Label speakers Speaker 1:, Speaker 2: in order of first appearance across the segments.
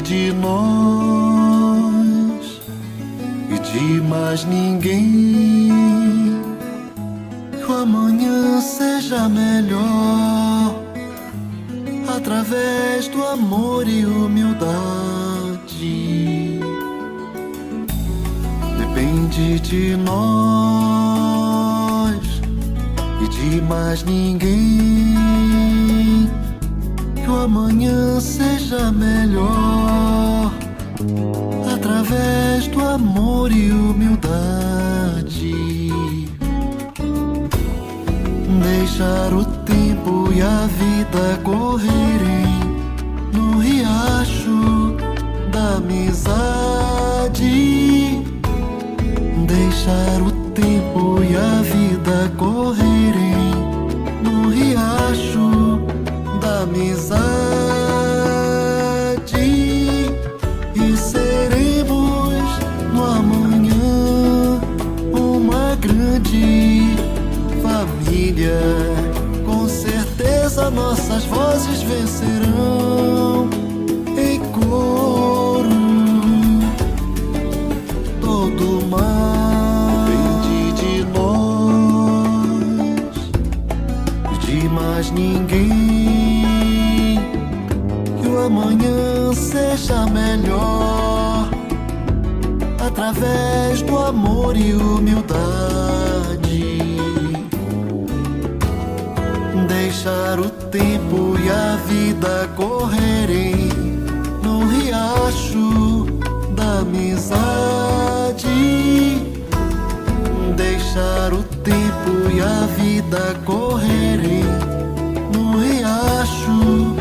Speaker 1: de nós e de mais ninguém. Que o amanhã seja melhor através do amor e humildade. Depende de nós e de mais ninguém. Que o amanhã seja melhor através do amor e humildade. Deixar o tempo e a vida correrem no riacho da amizade. Deixar o tempo e a vida correrem no riacho da amizade. E seremos no amanhã uma grande família. Com certeza nossas vozes vencerão em coro. Todo mal depende de nós e de mais ninguém. Que o amanhã seja melhor através do amor e humildade. Deixar o tempo e a vida correrem no riacho da amizade. Deixar o tempo e a vida correrem no riacho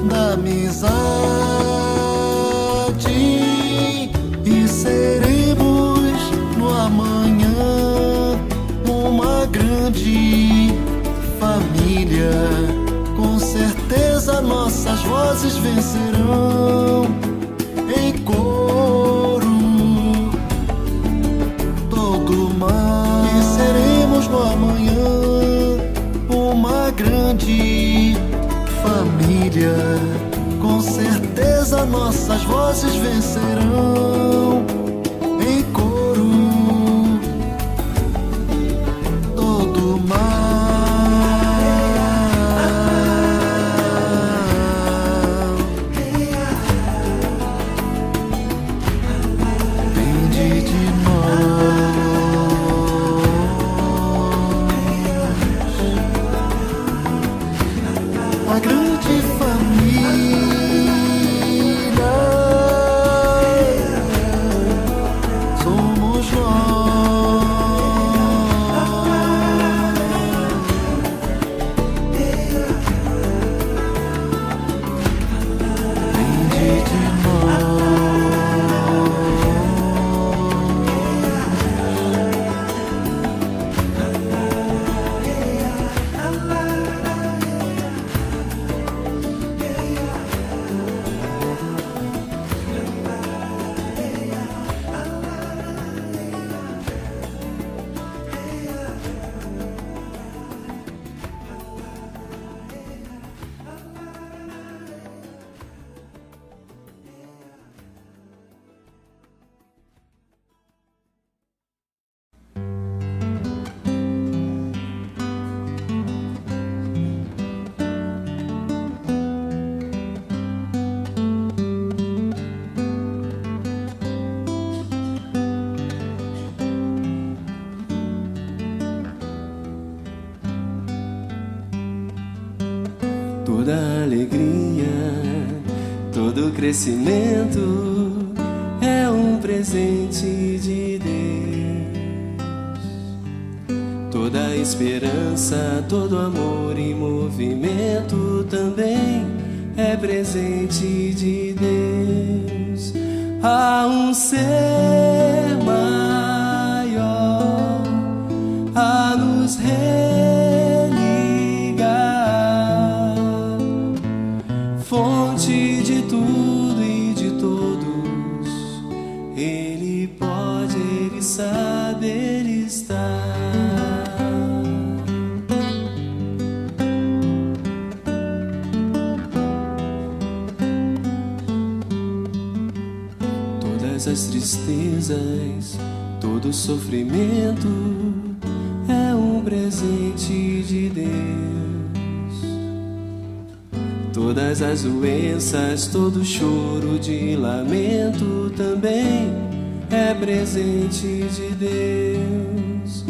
Speaker 1: da amizade. E seremos no amanhã uma grande família. Com certeza nossas vozes vencerão em coro todo mal. E seremos no amanhã uma grande família. Com certeza nossas vozes vencerão em coro todo mal. A grande família somos nós. Depende de
Speaker 2: toda alegria, todo crescimento é um presente de Deus. Toda esperança, todo amor e movimento também é presente de Deus. Há um ser maior a nos fonte de tudo e de todos. Ele pode, Ele sabe, Ele está. nossas tristezas, todo sofrimento é um presente de Deus. Todas as doenças, todo choro de lamento também é presente de Deus.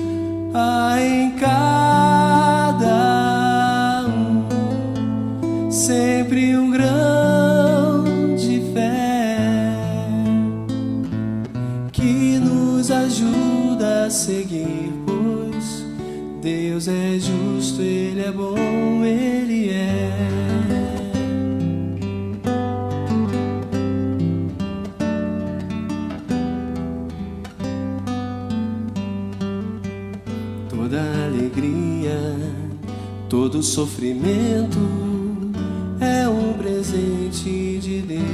Speaker 2: Há em cada um sempre um grão de fé que nos ajuda a seguir, pois Deus é justo, Ele é bom, Ele é. Toda alegria, todo sofrimento é um presente de Deus.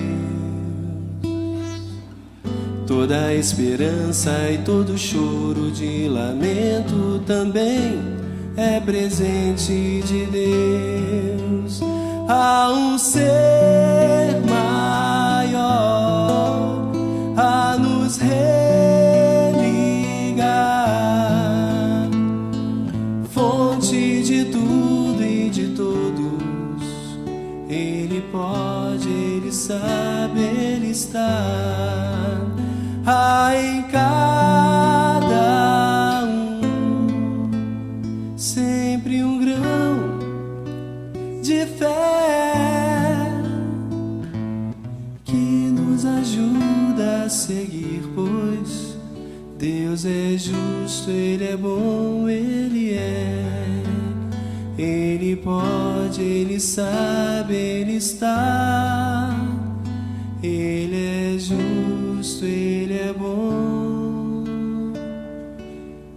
Speaker 2: Toda esperança e todo choro de lamento também é presente de Deus. Há um ser maior a nos religar, fonte de tudo e de todos. Ele pode, Ele sabe, Ele está. Há em cada um sempre um grão de fé que nos ajuda a seguir, pois Deus é justo, Ele é bom, Ele é. Ele pode, Ele sabe, Ele está. Ele é justo, Ele é bom,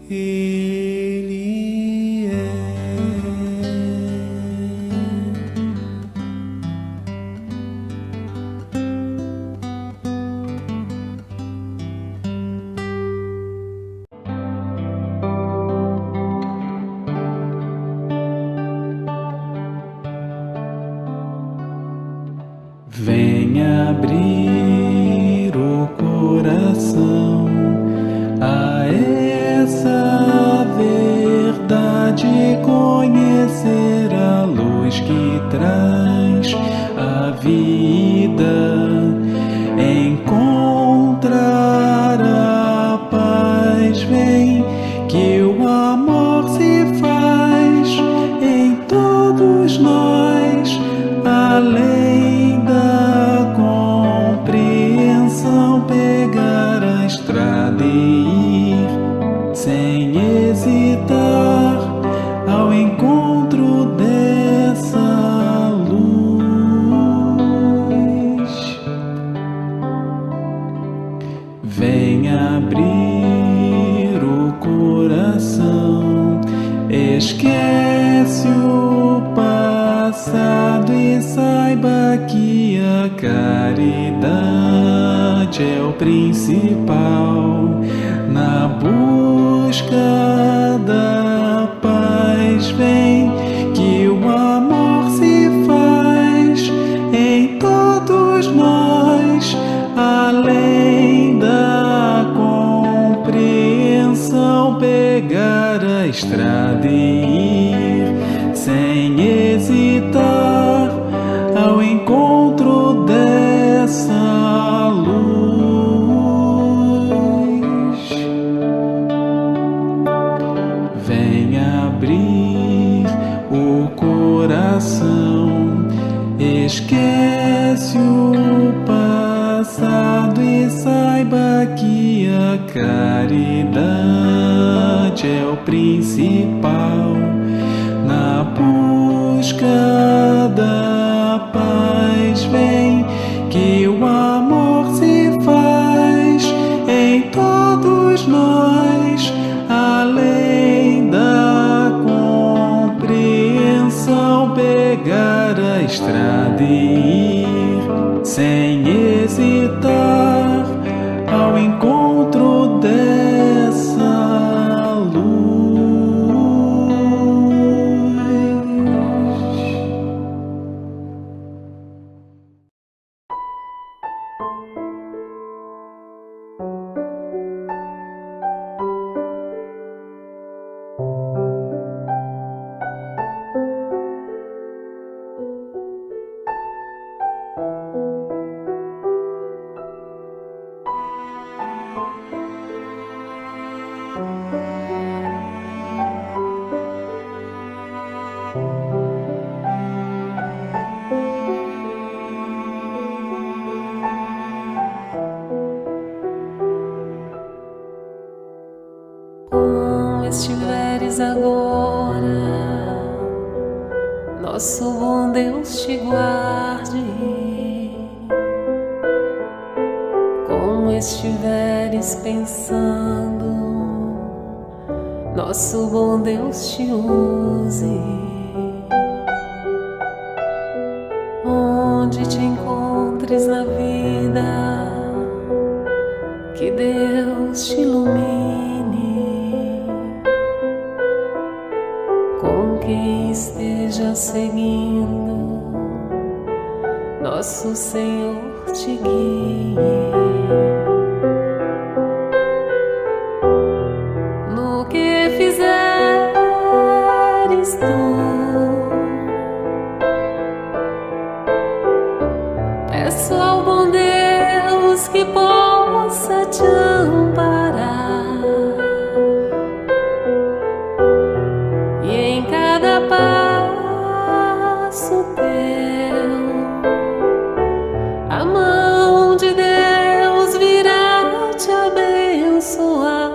Speaker 2: Ele é.
Speaker 3: Venha abrir o coração a essa verdade, conhecer a luz que traz a vida, encontrar a paz. Vem que o amor se faz em todos nós, além da compreensão, pegar a estrada e ir sem hesitar ao encontro dessa luz. Venha abrir o coração, esquece o passado e saiba que a caridade é o principal na busca da paz. Vem que o amor se faz em todos nós, além da compreensão, pegar a estrada e ir sem hesitar ao encontro dessa luz. Venha abrir o coração, esquece o passado e saiba que a caridade é o principal na busca da paz. Vem que o amor se faz em todos nós, além da compreensão, pegar a estrada e ir sem hesitar ao encontro dessa luz.
Speaker 4: agora, nosso bom Deus te guarde. Como estiveres pensando, nosso bom Deus te use. Onde te encontres na vida, que Deus te ilumine. Com quem esteja seguindo, nosso Senhor te guie. No que fizeres tu, peço ao bom Deus que possa te amparar, e em cada passo teu a mão de Deus virá te abençoar.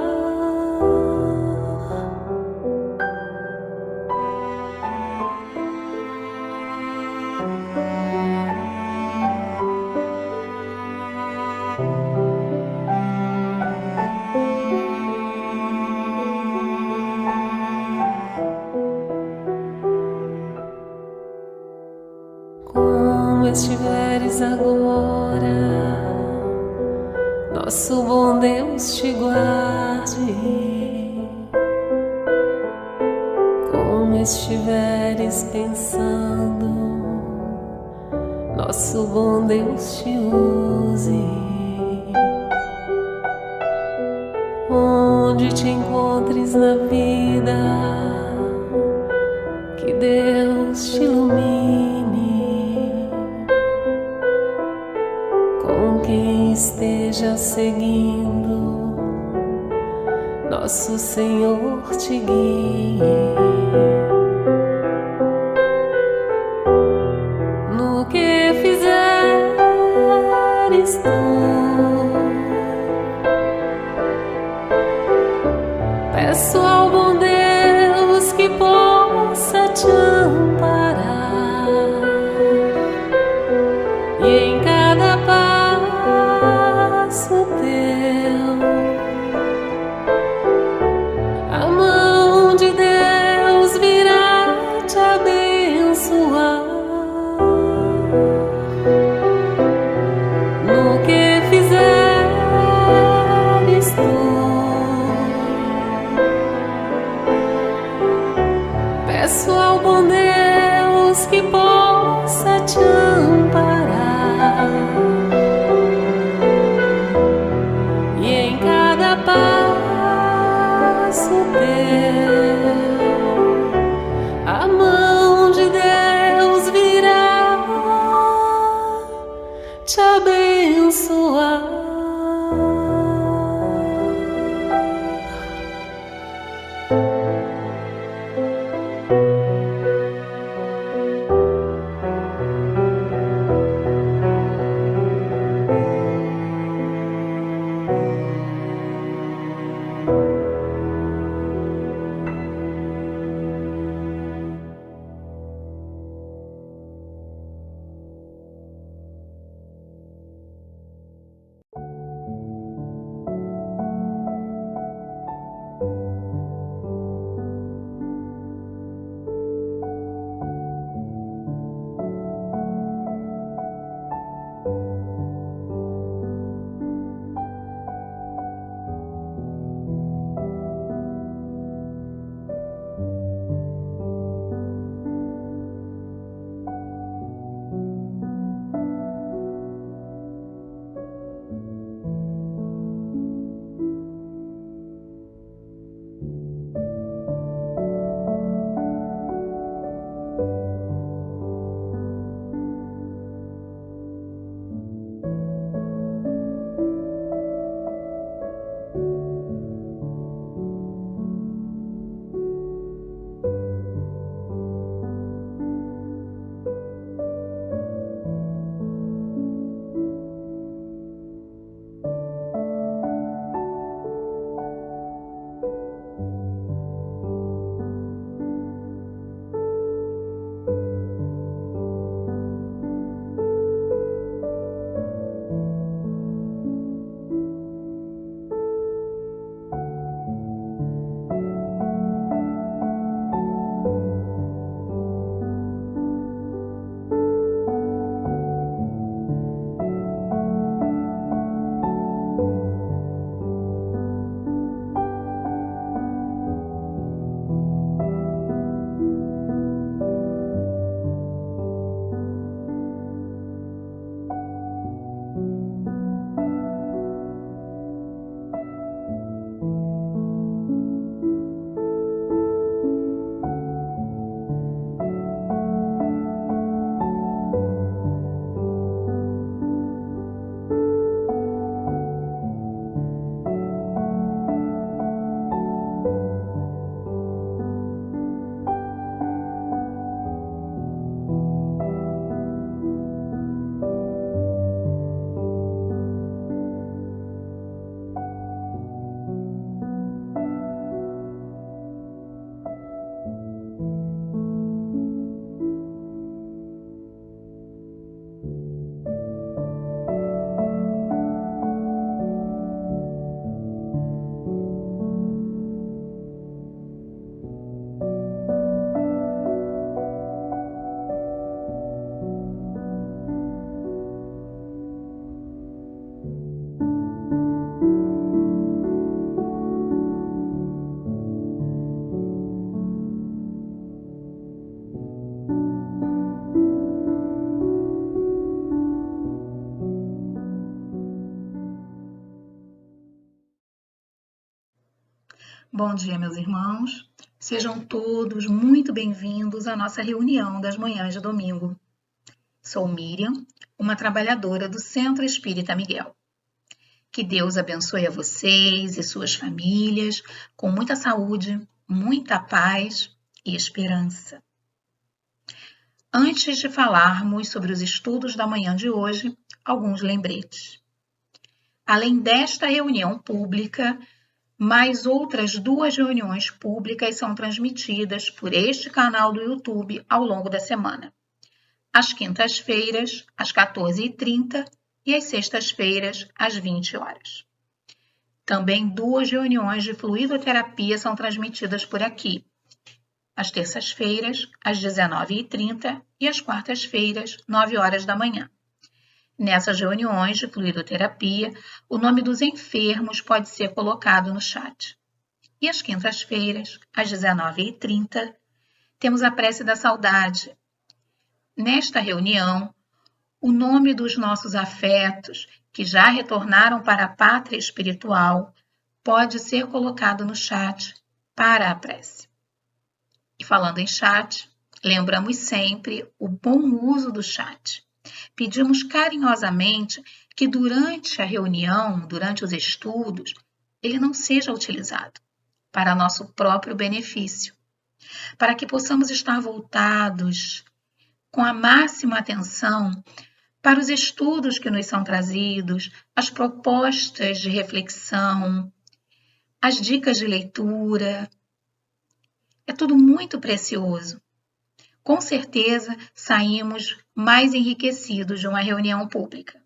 Speaker 4: Como estiveres agora, nosso bom Deus te guarde. Como estiveres pensando, nosso bom Deus te use. Onde te encontres na vida, que Deus te ilumine. Com quem esteja seguindo, nosso Senhor te guie. No que fizeres tu, peço ao bom Deus que possa te amparar, e em cada passo teu a mão de Deus virá te abençoar. No que fizeres tu, peço ao bom Deus que possa te amparar, e em cada passo teu a mão de Deus virá te abençoar.
Speaker 5: Bom dia, meus irmãos. Sejam todos muito bem-vindos à nossa reunião das manhãs de domingo. Sou Miriam, uma trabalhadora do Centro Espírita Miguel. Que Deus abençoe a vocês e suas famílias com muita saúde, muita paz e esperança. Antes de falarmos sobre os estudos da manhã de hoje, alguns lembretes. Além desta reunião pública, mais outras 2 reuniões públicas são transmitidas por este canal do YouTube ao longo da semana. Às quintas-feiras, às 14h30 e às sextas-feiras, às 20 horas. Também 2 reuniões de fluidoterapia são transmitidas por aqui. Às terças-feiras, às 19h30 e às quartas-feiras, 9 horas da manhã. Nessas reuniões de fluidoterapia, o nome dos enfermos pode ser colocado no chat. E às quintas-feiras, às 19h30, temos a prece da saudade. Nesta reunião, o nome dos nossos afetos, que já retornaram para a pátria espiritual, pode ser colocado no chat para a prece. E falando em chat, lembramos sempre o bom uso do chat. Pedimos carinhosamente que durante a reunião, durante os estudos, ele não seja utilizado para nosso próprio benefício, para que possamos estar voltados com a máxima atenção para os estudos que nos são trazidos, as propostas de reflexão, as dicas de leitura. É tudo muito precioso. Com certeza, saímos mais enriquecidos de uma reunião pública.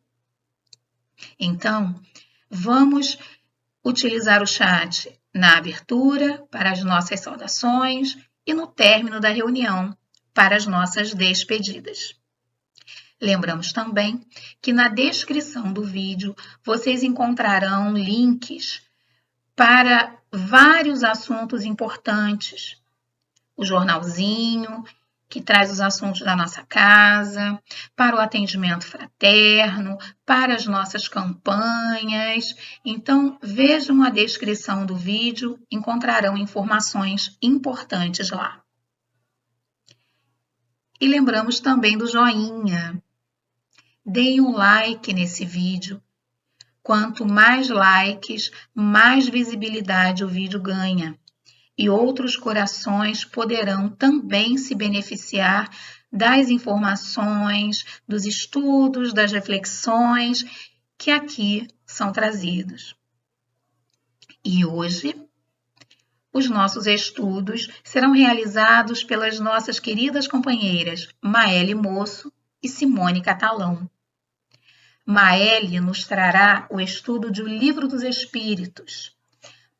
Speaker 5: Então, vamos utilizar o chat na abertura para as nossas saudações e no término da reunião para as nossas despedidas. Lembramos também que na descrição do vídeo vocês encontrarão links para vários assuntos importantes. O jornalzinho, que traz os assuntos da nossa casa, para o atendimento fraterno, para as nossas campanhas. Então, vejam a descrição do vídeo, encontrarão informações importantes lá. E lembramos também do joinha. Deem um like nesse vídeo. Quanto mais likes, mais visibilidade o vídeo ganha. E outros corações poderão também se beneficiar das informações, dos estudos, das reflexões que aqui são trazidos. E hoje, os nossos estudos serão realizados pelas nossas queridas companheiras Maeli Moço e Simone Catalão. Maeli nos trará o estudo de O Livro dos Espíritos,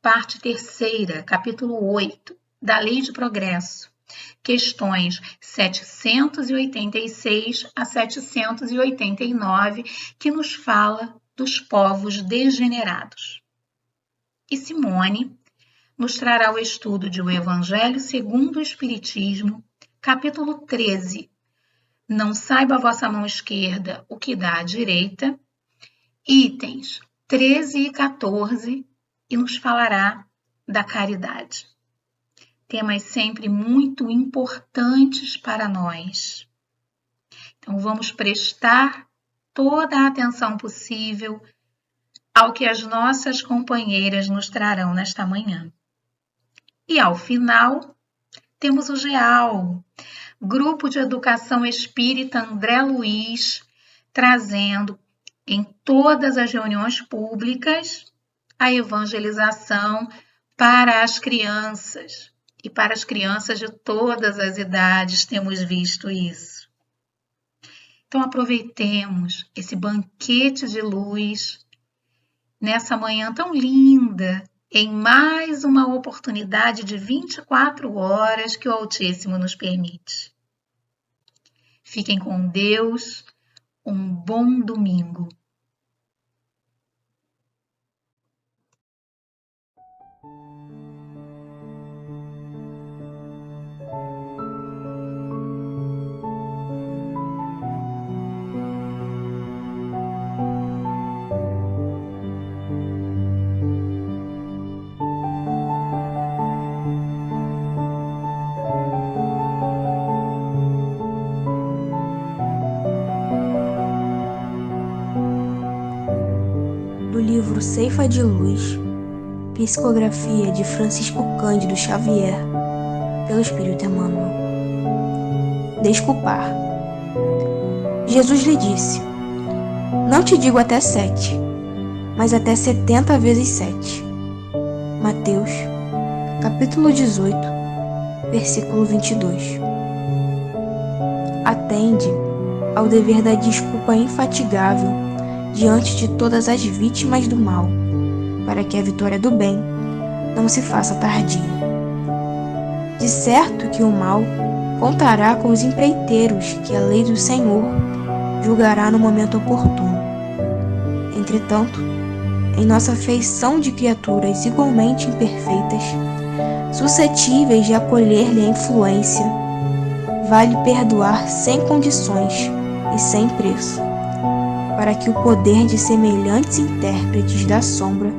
Speaker 5: parte 3ª, capítulo 8, da Lei de Progresso, questões 786 a 789, que nos fala dos povos degenerados. E Simone nos trará o estudo de O Evangelho segundo o Espiritismo, capítulo 13, Não saiba a vossa mão esquerda o que dá à direita, itens 13 e 14, e nos falará da caridade. Temas sempre muito importantes para nós. Então, vamos prestar toda a atenção possível ao que as nossas companheiras nos trarão nesta manhã. E, ao final, temos o GEAL, Grupo de Educação Espírita André Luiz, trazendo em todas as reuniões públicas a evangelização para as crianças. E para as crianças de todas as idades temos visto isso. Então aproveitemos esse banquete de luz nessa manhã tão linda, em mais uma oportunidade de 24 horas que o Altíssimo nos permite. Fiquem com Deus, um bom domingo.
Speaker 6: Ceifa de Luz, psicografia de Francisco Cândido Xavier, pelo Espírito Emmanuel. Desculpar. Jesus lhe disse: não te digo até 7, mas até 70 vezes 7. Mateus, capítulo 18, versículo 22. Atende ao dever da desculpa infatigável diante de todas as vítimas do mal, para que a vitória do bem não se faça tardia. De certo que o mal contará com os empreiteiros que a lei do Senhor julgará no momento oportuno. Entretanto, em nossa feição de criaturas igualmente imperfeitas, suscetíveis de acolher-lhe a influência, vale perdoar sem condições e sem preço, para que o poder de semelhantes intérpretes da sombra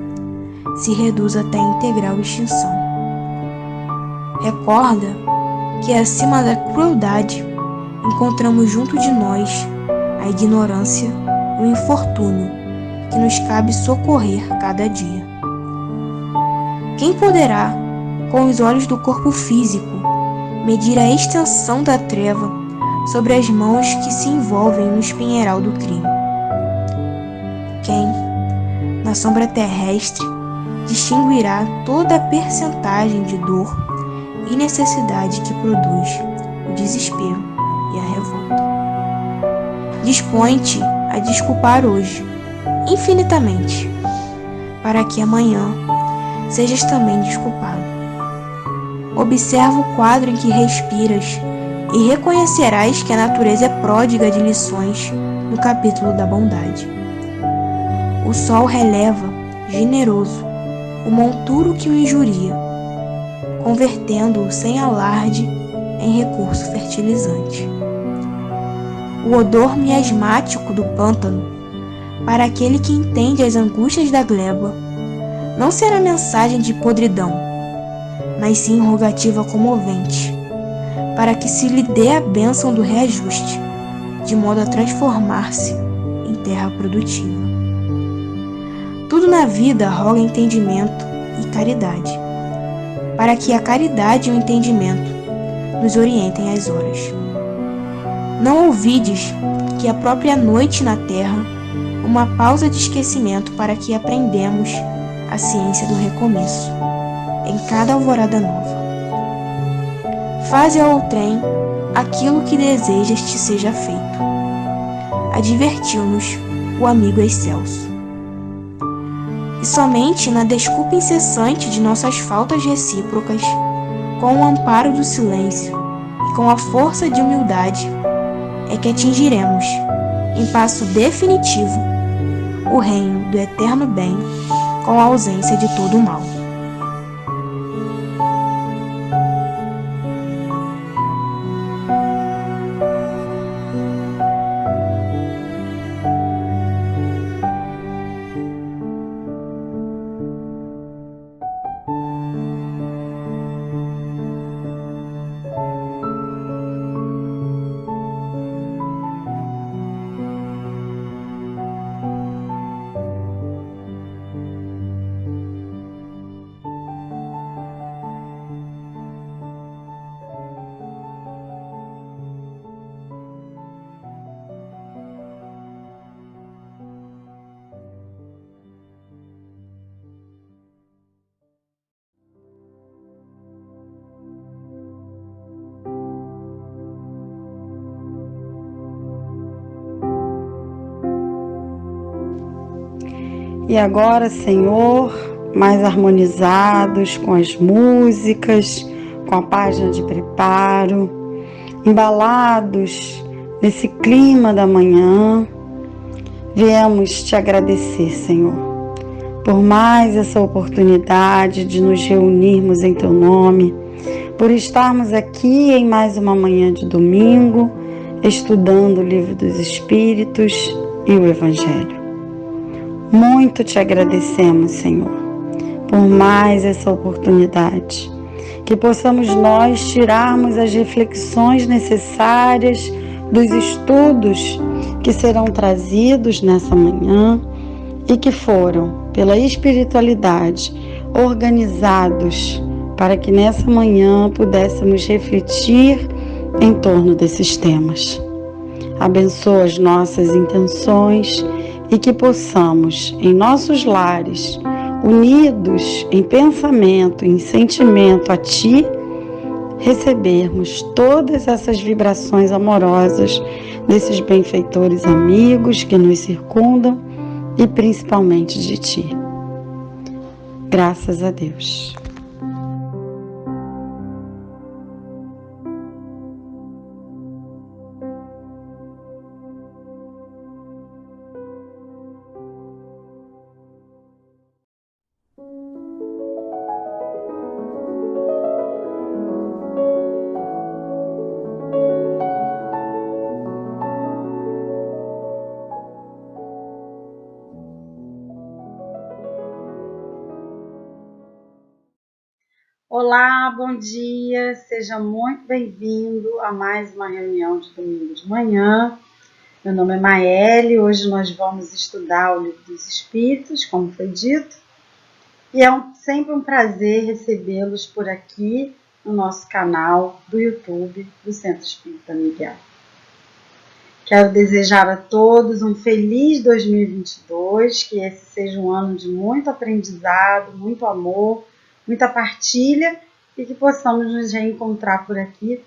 Speaker 6: se reduza até a integral extinção. Recorda que acima da crueldade encontramos junto de nós a ignorância e o infortúnio que nos cabe socorrer cada dia. Quem poderá, com os olhos do corpo físico, medir a extensão da treva sobre as mãos que se envolvem no espinheiral do crime? Quem, na sombra terrestre, distinguirá toda a percentagem de dor e necessidade que produz o desespero e a revolta? Dispõe-te a desculpar hoje, infinitamente, para que amanhã sejas também desculpado. Observa o quadro em que respiras e reconhecerás que a natureza é pródiga de lições no capítulo da bondade. O sol releva, generoso, o monturo que o injuria, convertendo-o sem alarde em recurso fertilizante. O odor miasmático do pântano, para aquele que entende as angústias da gleba, não será mensagem de podridão, mas sim rogativa comovente, para que se lhe dê a bênção do reajuste, de modo a transformar-se em terra produtiva. Tudo na vida roga entendimento e caridade, para que a caridade e o entendimento nos orientem às horas. Não ouvides que a própria noite na terra, uma pausa de esquecimento para que aprendemos a ciência do recomeço, em cada alvorada nova. Faze ao outrem aquilo que desejas te seja feito. Advertiu-nos o amigo excelso. E somente na desculpa incessante de nossas faltas recíprocas, com o amparo do silêncio e com a força de humildade, é que atingiremos, em passo definitivo, o reino do eterno bem, com a ausência de todo o mal.
Speaker 7: E agora, Senhor, mais harmonizados com as músicas, com a página de preparo, embalados nesse clima da manhã, viemos te agradecer, Senhor, por mais essa oportunidade de nos reunirmos em Teu nome, por estarmos aqui em mais uma manhã de domingo, estudando o Livro dos Espíritos e o Evangelho. Muito te agradecemos, Senhor, por mais essa oportunidade, que possamos nós tirarmos as reflexões necessárias dos estudos que serão trazidos nessa manhã e que foram pela espiritualidade, organizados para que nessa manhã pudéssemos refletir em torno desses temas. Abençoa as nossas intenções e que possamos, em nossos lares, unidos em pensamento, em sentimento a Ti, recebermos todas essas vibrações amorosas desses benfeitores amigos que nos circundam e principalmente de Ti. Graças a Deus.
Speaker 8: Olá, bom dia, seja muito bem-vindo a mais uma reunião de domingo de manhã. Meu nome é Maeli, hoje nós vamos estudar o Livro dos Espíritos, como foi dito, e é sempre um prazer recebê-los por aqui no nosso canal do YouTube do Centro Espírita Miguel. Quero desejar a todos um feliz 2022, que esse seja um ano de muito aprendizado, muito amor, muita partilha e que possamos nos reencontrar por aqui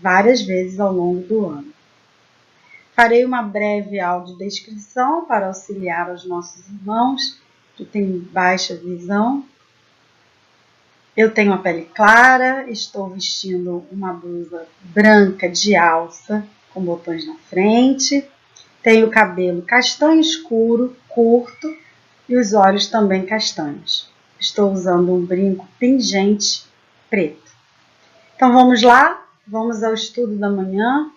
Speaker 8: várias vezes ao longo do ano. Farei uma breve audiodescrição para auxiliar os nossos irmãos que têm baixa visão. Eu tenho a pele clara, estou vestindo uma blusa branca de alça com botões na frente, tenho o cabelo castanho escuro, curto e os olhos também castanhos. Estou usando um brinco pingente preto. Então vamos lá, vamos ao estudo da manhã,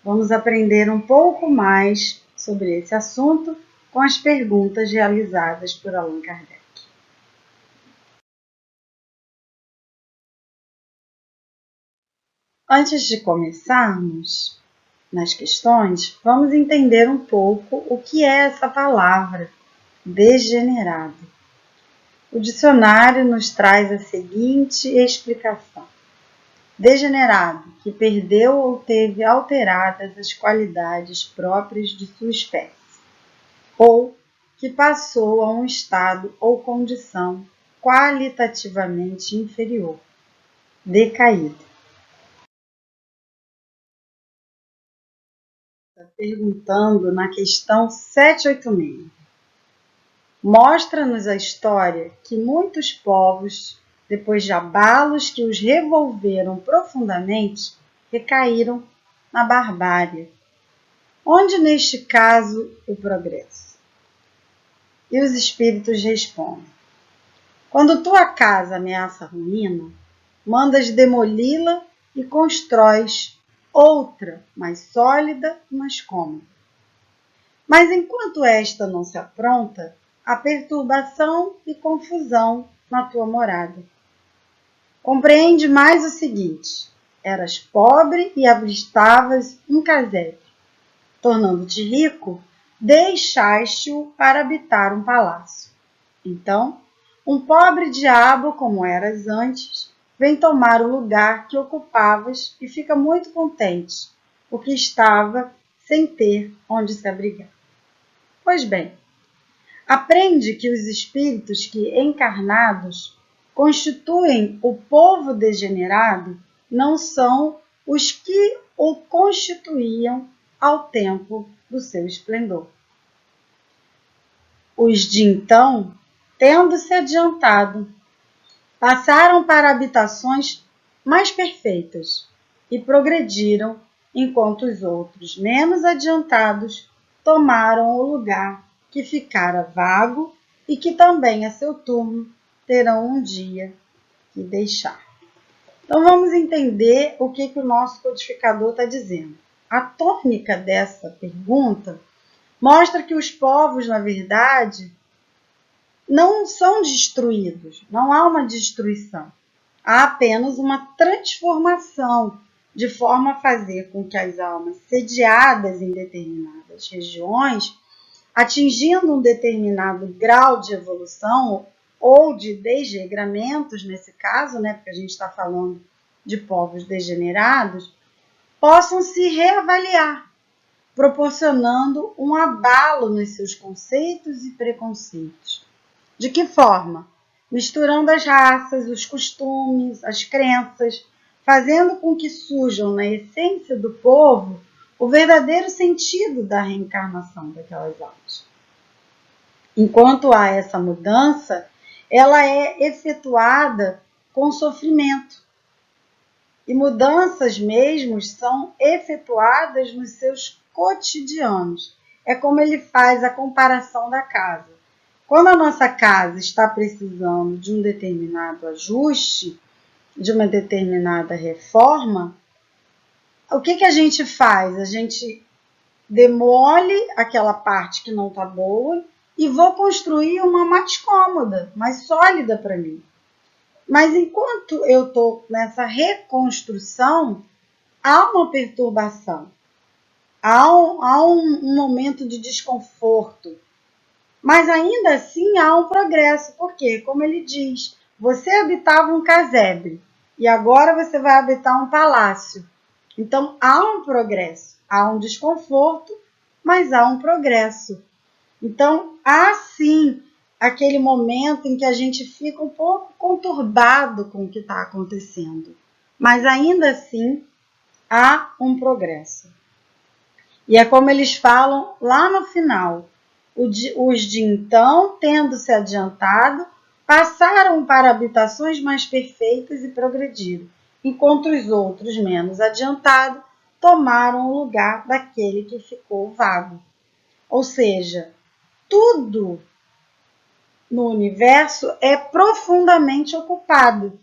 Speaker 8: vamos aprender um pouco mais sobre esse assunto com as perguntas realizadas por Allan Kardec. Antes de começarmos nas questões, vamos entender um pouco o que é essa palavra degenerado. O dicionário nos traz a seguinte explicação: degenerado, que perdeu ou teve alteradas as qualidades próprias de sua espécie, ou que passou a um estado ou condição qualitativamente inferior, decaído. Está perguntando na questão 786. Mostra-nos a história que muitos povos, depois de abalos que os revolveram profundamente, recaíram na barbárie. Onde, neste caso, o progresso? E os espíritos respondem: quando tua casa ameaça a ruína, mandas demoli-la e constróis outra, mais sólida e mais cômoda. Mas enquanto esta não se apronta, há perturbação e confusão na tua morada. Compreende mais o seguinte: eras pobre e abristavas um casebre. Tornando-te rico, deixaste-o para habitar um palácio. Então, um pobre diabo, como eras antes, vem tomar o lugar que ocupavas e fica muito contente, porque estava sem ter onde se abrigar. Pois bem, aprende que os espíritos que, encarnados, constituem o povo degenerado não são os que o constituíam ao tempo do seu esplendor. Os de então, tendo se adiantado, passaram para habitações mais perfeitas e progrediram, enquanto os outros, menos adiantados, tomaram o lugar que ficara vago e que também, a seu turno, terão um dia que deixar. Então, vamos entender o que o nosso codificador está dizendo. A tônica dessa pergunta mostra que os povos, na verdade, não são destruídos, não há uma destruição. Há apenas uma transformação, de forma a fazer com que as almas sediadas em determinadas regiões atingindo um determinado grau de evolução ou de desregramentos, nesse caso, né, porque a gente está falando de povos degenerados, possam se reavaliar, proporcionando um abalo nos seus conceitos e preconceitos. De que forma? Misturando as raças, os costumes, as crenças, fazendo com que surjam na essência do povo o verdadeiro sentido da reencarnação daquelas almas. Enquanto há essa mudança, ela é efetuada com sofrimento. E mudanças mesmo são efetuadas nos seus cotidianos. É como ele faz a comparação da casa. Quando a nossa casa está precisando de um determinado ajuste, de uma determinada reforma, o que a gente faz? A gente demole aquela parte que não está boa e vou construir uma mais cômoda, mais sólida para mim. Mas enquanto eu estou nessa reconstrução, há uma perturbação, há um momento de desconforto. Mas ainda assim há um progresso, porque, como ele diz, você habitava um casebre e agora você vai habitar um palácio. Então há um progresso, há um desconforto, mas há um progresso. Então há sim aquele momento em que a gente fica um pouco conturbado com o que está acontecendo, mas ainda assim há um progresso. E é como eles falam lá no final: os de então, tendo se adiantado, passaram para habitações mais perfeitas e progrediram, enquanto os outros, menos adiantados, tomaram o lugar daquele que ficou vago. Ou seja, tudo no universo é profundamente ocupado.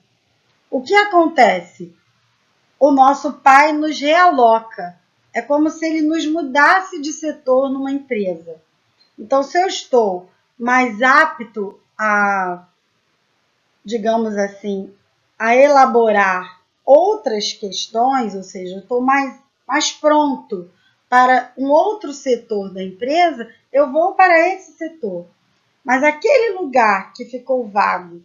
Speaker 8: O que acontece? O nosso Pai nos realoca. É como se ele nos mudasse de setor numa empresa. Então, se eu estou mais apto a, digamos assim, a elaborar outras questões, ou seja, eu estou mais pronto para um outro setor da empresa, eu vou para esse setor. Mas aquele lugar que ficou vago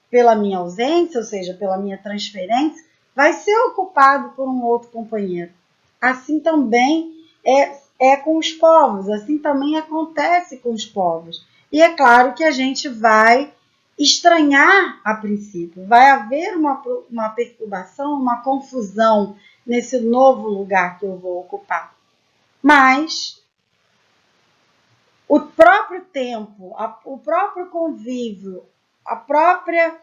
Speaker 8: pela minha ausência, ou seja, pela minha transferência, vai ser ocupado por um outro companheiro. Assim também é com os povos, assim também acontece com os povos. E é claro que a gente vai estranhar a princípio, vai haver uma perturbação, uma confusão nesse novo lugar que eu vou ocupar. Mas o próprio tempo, o próprio convívio, a própria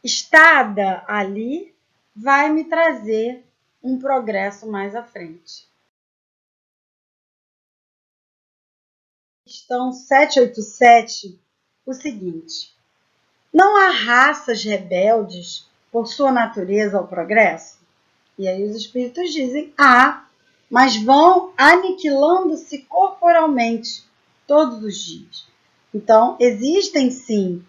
Speaker 8: estada ali vai me trazer um progresso mais à frente. Questão 787, o seguinte: não há raças rebeldes por sua natureza ao progresso? E aí os espíritos dizem: há, mas vão aniquilando-se corporalmente todos os dias. Então, existem sim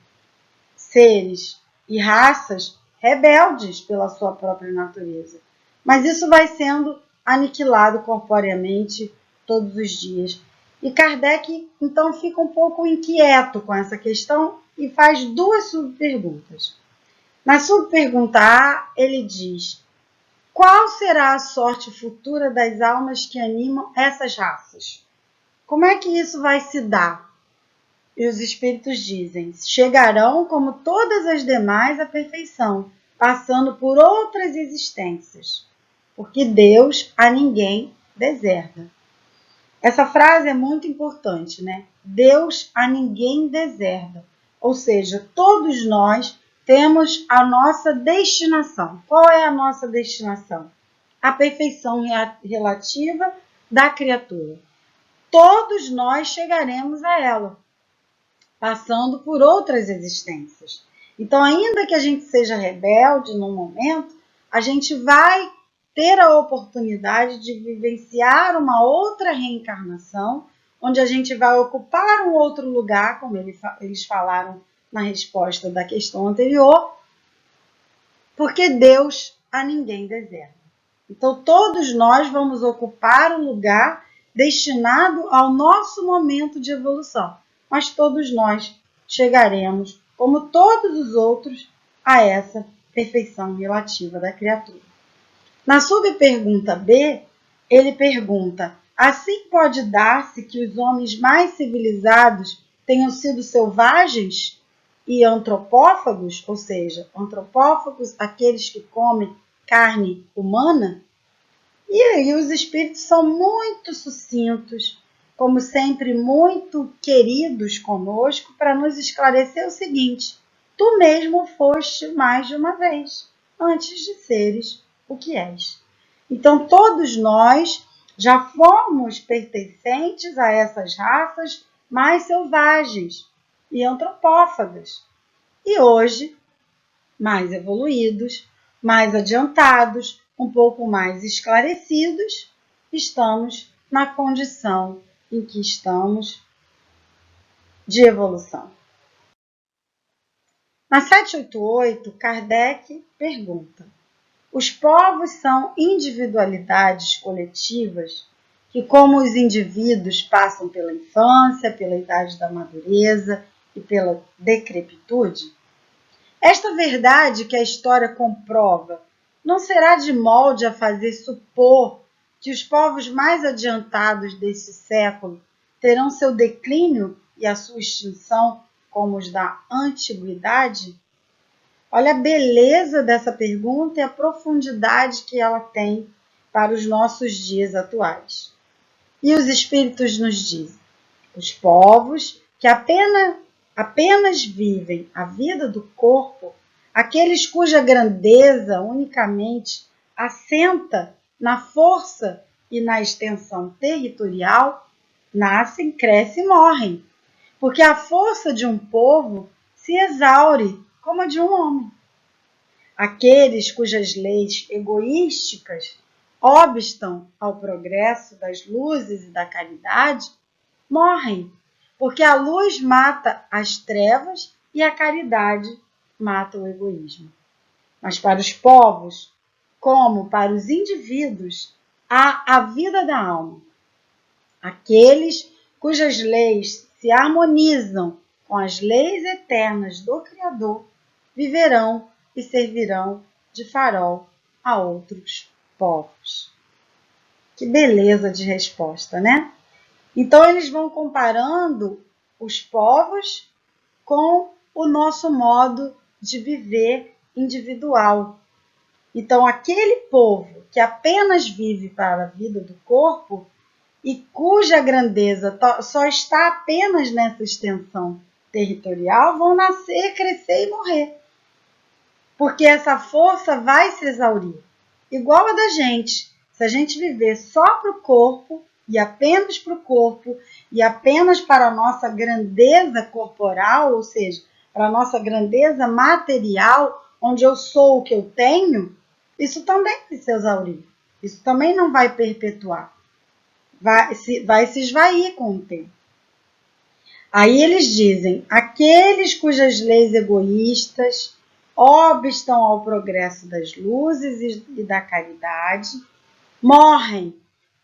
Speaker 8: seres e raças rebeldes pela sua própria natureza, mas isso vai sendo aniquilado corporeamente todos os dias. E Kardec, então, fica um pouco inquieto com essa questão e faz duas subperguntas. Na subpergunta A, ele diz: qual será a sorte futura das almas que animam essas raças? Como é que isso vai se dar? E os espíritos dizem: chegarão, como todas as demais, à perfeição, passando por outras existências, porque Deus a ninguém deserda. Essa frase é muito importante, né? Deus a ninguém deserda. Ou seja, todos nós temos a nossa destinação. Qual é a nossa destinação? A perfeição relativa da criatura. Todos nós chegaremos a ela, passando por outras existências. Então, ainda que a gente seja rebelde num momento, a gente vai ter a oportunidade de vivenciar uma outra reencarnação, onde a gente vai ocupar um outro lugar, como eles falaram na resposta da questão anterior, porque Deus a ninguém deserda. Então, todos nós vamos ocupar o lugar destinado ao nosso momento de evolução, mas todos nós chegaremos, como todos os outros, a essa perfeição relativa da criatura. Na subpergunta B, ele pergunta: assim pode dar-se que os homens mais civilizados tenham sido selvagens e antropófagos, ou seja, antropófagos, aqueles que comem carne humana? E aí os espíritos são muito sucintos, como sempre muito queridos conosco, para nos esclarecer o seguinte: tu mesmo foste mais de uma vez, antes de seres o que és. Então todos nós já fomos pertencentes a essas raças mais selvagens e antropófagas. E hoje, mais evoluídos, mais adiantados, um pouco mais esclarecidos, estamos na condição em que estamos de evolução. Na 788, Kardec pergunta: os povos são individualidades coletivas que, como os indivíduos passam pela infância, pela idade da madureza e pela decrepitude? Esta verdade que a história comprova não será de molde a fazer supor que os povos mais adiantados deste século terão seu declínio e a sua extinção como os da antiguidade? Olha a beleza dessa pergunta e a profundidade que ela tem para os nossos dias atuais. E os espíritos nos dizem: os povos que apenas vivem a vida do corpo, aqueles cuja grandeza unicamente assenta na força e na extensão territorial, nascem, crescem e morrem, porque a força de um povo se exaure como a de um homem. Aqueles cujas leis egoísticas obstam ao progresso das luzes e da caridade morrem, porque a luz mata as trevas e a caridade mata o egoísmo. Mas para os povos, como para os indivíduos, há a vida da alma. Aqueles cujas leis se harmonizam com as leis eternas do Criador viverão e servirão de farol a outros povos. Que beleza de resposta, né? Então eles vão comparando os povos com o nosso modo de viver individual. Então aquele povo que apenas vive para a vida do corpo e cuja grandeza só está apenas nessa extensão territorial, vão nascer, crescer e morrer. Porque essa força vai se exaurir. Igual a da gente. Se a gente viver só para o corpo, e apenas para o corpo, e apenas para a nossa grandeza corporal, ou seja, para a nossa grandeza material, onde eu sou o que eu tenho, isso também vai se exaurir. Isso também não vai perpetuar. Vai se esvair com o tempo. Aí eles dizem: aqueles cujas leis egoístas obstam ao progresso das luzes e da caridade morrem.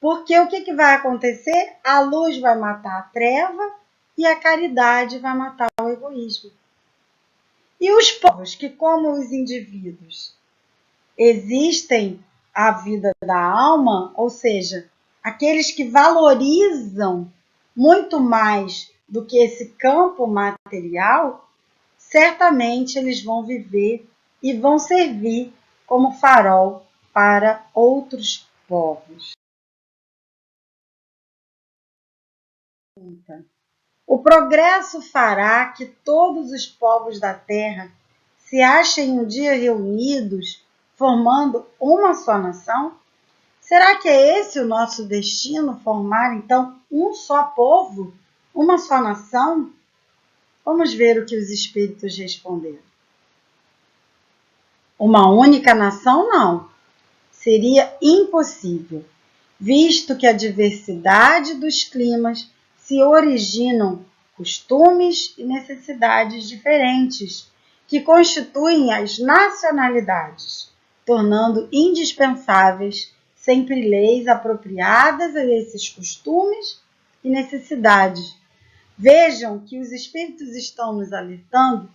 Speaker 8: Porque o que vai acontecer? A luz vai matar a treva e a caridade vai matar o egoísmo. E os povos que, como os indivíduos, existem a vida da alma, ou seja, aqueles que valorizam muito mais do que esse campo material, certamente eles vão viver e vão servir como farol para outros povos. O progresso fará que todos os povos da terra se achem um dia reunidos, formando uma só nação? Será que é esse o nosso destino, formar então um só povo, uma só nação? Vamos ver o que os espíritos responderam. Uma única nação, não. Seria impossível, visto que a diversidade dos climas se originam costumes e necessidades diferentes, que constituem as nacionalidades, tornando indispensáveis sempre leis apropriadas a esses costumes e necessidades. Vejam que os Espíritos estão nos alertando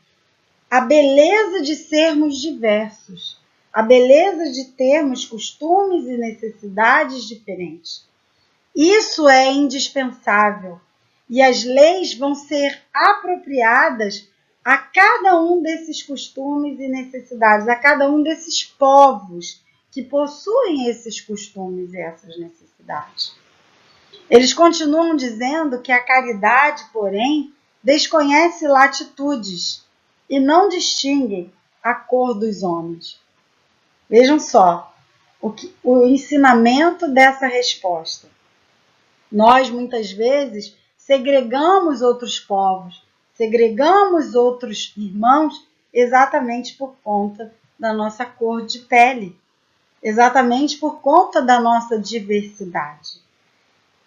Speaker 8: a beleza de sermos diversos, a beleza de termos costumes e necessidades diferentes. Isso é indispensável e as leis vão ser apropriadas a cada um desses costumes e necessidades, a cada um desses povos que possuem esses costumes e essas necessidades. Eles continuam dizendo que a caridade, porém, desconhece latitudes e não distingue a cor dos homens. Vejam só o ensinamento dessa resposta. Nós, muitas vezes, segregamos outros povos, segregamos outros irmãos exatamente por conta da nossa cor de pele, exatamente por conta da nossa diversidade.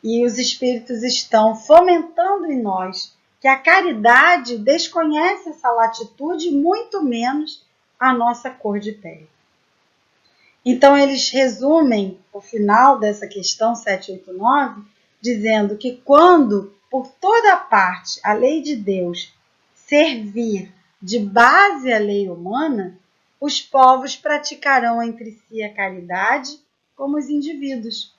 Speaker 8: E os Espíritos estão fomentando em nós que a caridade desconhece essa latitude, muito menos a nossa cor de pele. Então, eles resumem o final dessa questão 789, dizendo que quando, por toda parte, a lei de Deus servir de base à lei humana, os povos praticarão entre si a caridade como os indivíduos.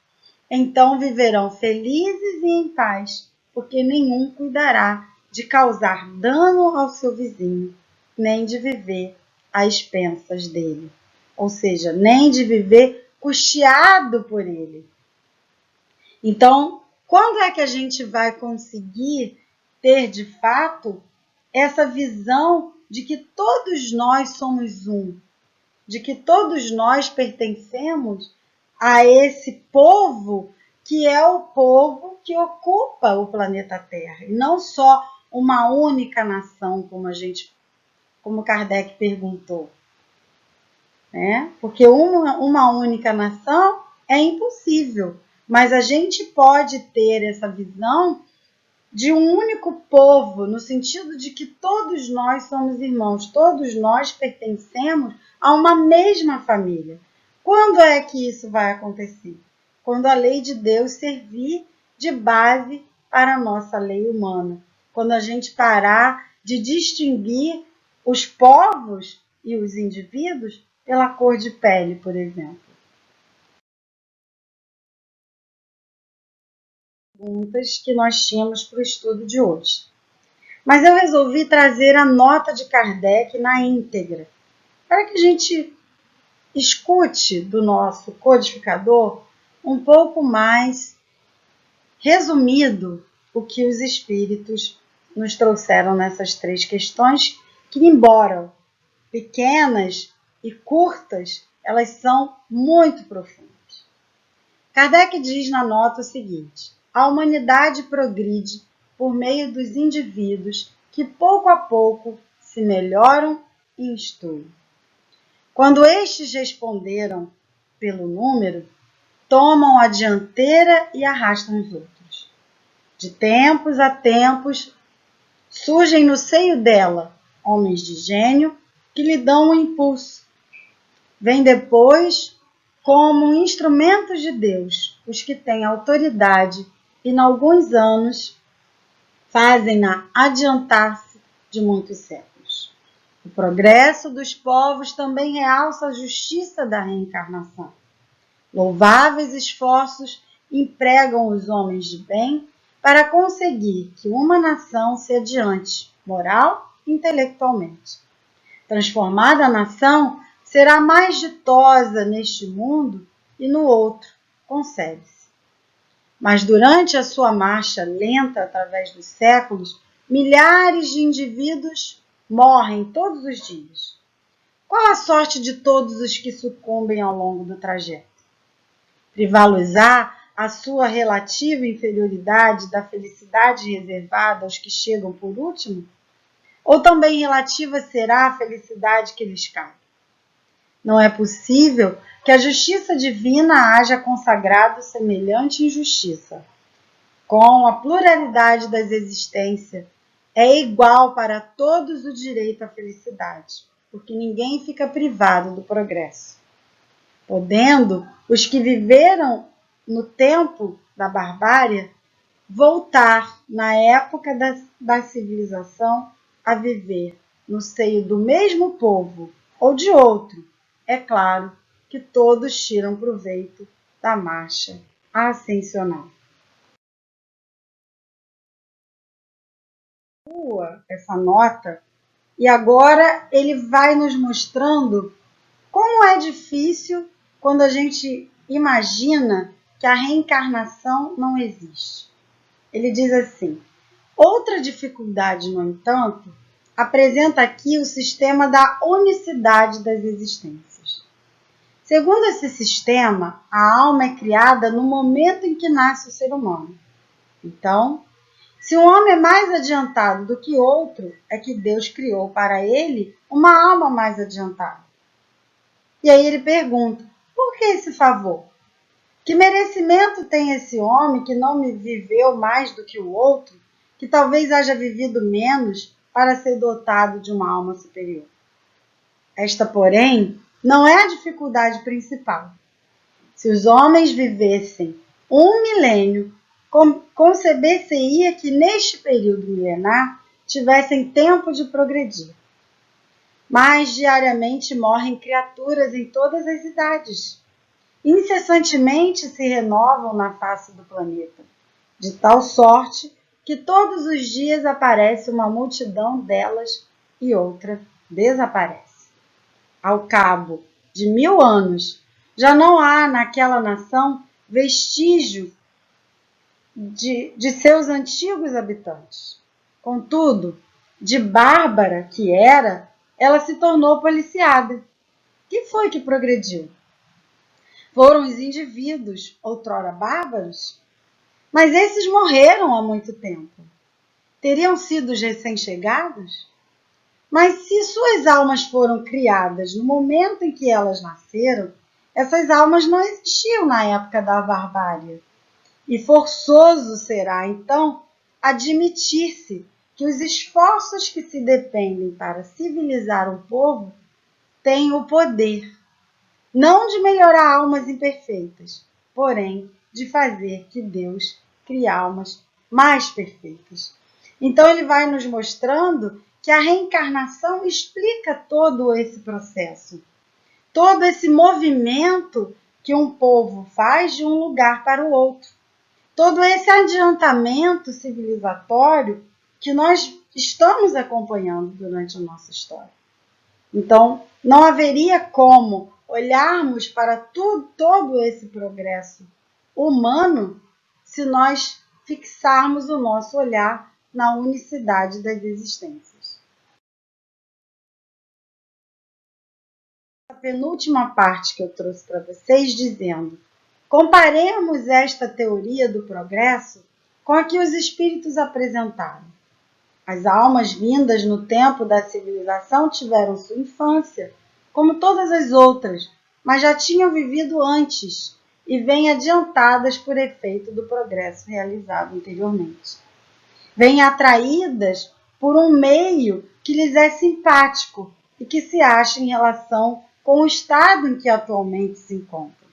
Speaker 8: Então viverão felizes e em paz, porque nenhum cuidará de causar dano ao seu vizinho, nem de viver às expensas dele. Ou seja, nem de viver custeado por ele. Então, quando é que a gente vai conseguir ter, de fato, essa visão de que todos nós somos um, de que todos nós pertencemos a esse povo que é o povo que ocupa o planeta Terra, e não só uma única nação, como Kardec perguntou. Porque uma única nação é impossível, mas a gente pode ter essa visão de um único povo, no sentido de que todos nós somos irmãos, todos nós pertencemos a uma mesma família. Quando é que isso vai acontecer? Quando a lei de Deus servir de base para a nossa lei humana. Quando a gente parar de distinguir os povos e os indivíduos pela cor de pele, por exemplo. Perguntas que nós tínhamos para o estudo de hoje. Mas eu resolvi trazer a nota de Kardec na íntegra, para que a gente escute do nosso codificador um pouco mais resumido o que os Espíritos nos trouxeram nessas 3 questões, que, embora pequenas e curtas, elas são muito profundas. Kardec diz na nota o seguinte: a humanidade progride por meio dos indivíduos que pouco a pouco se melhoram e instruem. Quando estes responderam pelo número, tomam a dianteira e arrastam os outros. De tempos a tempos, surgem no seio dela homens de gênio que lhe dão um impulso. Vem depois, como instrumentos de Deus, os que têm autoridade e, em alguns anos, fazem-na adiantar-se de muitos séculos. O progresso dos povos também realça a justiça da reencarnação. Louváveis esforços empregam os homens de bem para conseguir que uma nação se adiante, moral e intelectualmente. Transformada a nação, será mais ditosa neste mundo e no outro, concebe-se. Mas durante a sua marcha lenta através dos séculos, milhares de indivíduos morrem todos os dias. Qual a sorte de todos os que sucumbem ao longo do trajeto? Privá-los-á a sua relativa inferioridade da felicidade reservada aos que chegam por último? Ou também relativa será a felicidade que lhes cabe? Não é possível que a justiça divina haja consagrado semelhante injustiça. Com a pluralidade das existências, é igual para todos o direito à felicidade, porque ninguém fica privado do progresso. podendo os que viveram no tempo da barbárie voltar na época da civilização a viver no seio do mesmo povo ou de outro. É claro que todos tiram proveito da marcha ascensional. Essa nota, e agora ele vai nos mostrando como é difícil quando a gente imagina que a reencarnação não existe. Ele diz assim: outra dificuldade, no entanto, apresenta aqui o sistema da unicidade das existências. Segundo esse sistema, a alma é criada no momento em que nasce o ser humano. Então, se um homem é mais adiantado do que outro, é que Deus criou para ele uma alma mais adiantada. E aí ele pergunta: por que esse favor? Que merecimento tem esse homem que não me viveu mais do que o outro, que talvez haja vivido menos para ser dotado de uma alma superior? Esta, porém, não é a dificuldade principal. Se os homens vivessem 1 milênio, conceber-se-ia que neste período milenar tivessem tempo de progredir. Mas diariamente morrem criaturas em todas as idades. Incessantemente se renovam na face do planeta, de tal sorte que todos os dias aparece uma multidão delas e outra desaparece. Ao cabo de 1000 anos, já não há naquela nação vestígio de seus antigos habitantes. Contudo, de bárbara que era, ela se tornou policiada. Que foi que progrediu? Foram os indivíduos, outrora bárbaros? Mas esses morreram há muito tempo. Teriam sido os recém-chegados? Mas se suas almas foram criadas no momento em que elas nasceram, essas almas não existiam na época da barbárie. E forçoso será, então, admitir-se que os esforços que se dependem para civilizar um povo têm o poder, não de melhorar almas imperfeitas, porém de fazer que Deus crie almas mais perfeitas. Então ele vai nos mostrando que a reencarnação explica todo esse processo, todo esse movimento que um povo faz de um lugar para o outro. Todo esse adiantamento civilizatório que nós estamos acompanhando durante a nossa história. Então, não haveria como olharmos para todo esse progresso humano se nós fixarmos o nosso olhar na unicidade das existências. A penúltima parte que eu trouxe para vocês dizendo: comparemos esta teoria do progresso com a que os espíritos apresentaram. As almas vindas no tempo da civilização tiveram sua infância, como todas as outras, mas já tinham vivido antes e vêm adiantadas por efeito do progresso realizado anteriormente. Vêm atraídas por um meio que lhes é simpático e que se acha em relação com o estado em que atualmente se encontram.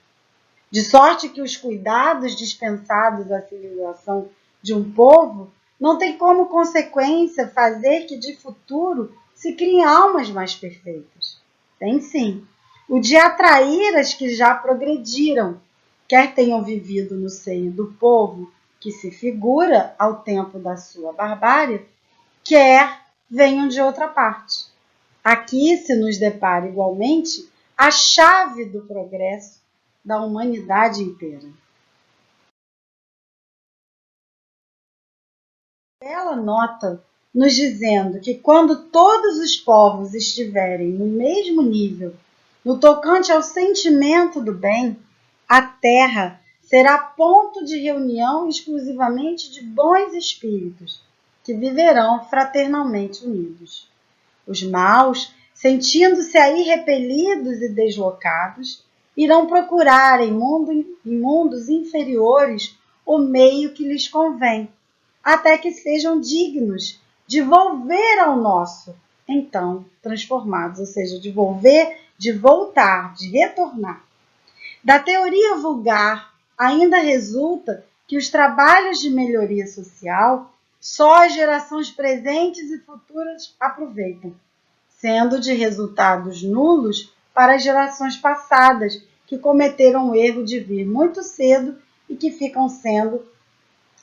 Speaker 8: De sorte que os cuidados dispensados à civilização de um povo não tem como consequência fazer que de futuro se criem almas mais perfeitas. Tem sim. O de atrair as que já progrediram, quer tenham vivido no seio do povo que se figura ao tempo da sua barbárie, quer venham de outra parte. Aqui se nos depara igualmente a chave do progresso da humanidade inteira. Ela nota nos dizendo que quando todos os povos estiverem no mesmo nível, no tocante ao sentimento do bem, a Terra será ponto de reunião exclusivamente de bons espíritos, que viverão fraternalmente unidos. Os maus, sentindo-se aí repelidos e deslocados, irão procurar em mundos inferiores o meio que lhes convém, até que sejam dignos de volver ao nosso, então transformados, ou seja, de voltar, de retornar. Da teoria vulgar, ainda resulta que os trabalhos de melhoria social só as gerações presentes e futuras aproveitam, sendo de resultados nulos para as gerações passadas, que cometeram o erro de vir muito cedo e que ficam sendo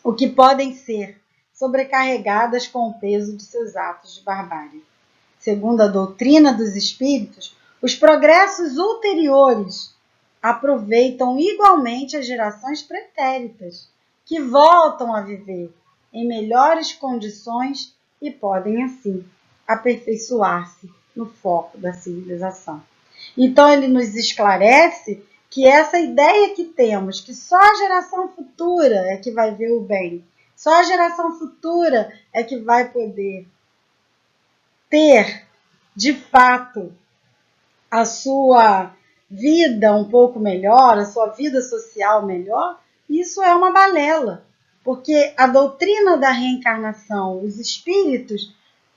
Speaker 8: o que podem ser, sobrecarregadas com o peso de seus atos de barbárie. Segundo a doutrina dos espíritos, os progressos ulteriores aproveitam igualmente as gerações pretéritas, que voltam a viver em melhores condições e podem, assim, aperfeiçoar-se no foco da civilização. Então, ele nos esclarece que essa ideia que temos, que só a geração futura é que vai ver o bem, só a geração futura é que vai poder ter, de fato, a sua vida um pouco melhor, a sua vida social melhor, isso é uma balela, porque a doutrina da reencarnação, os espíritos,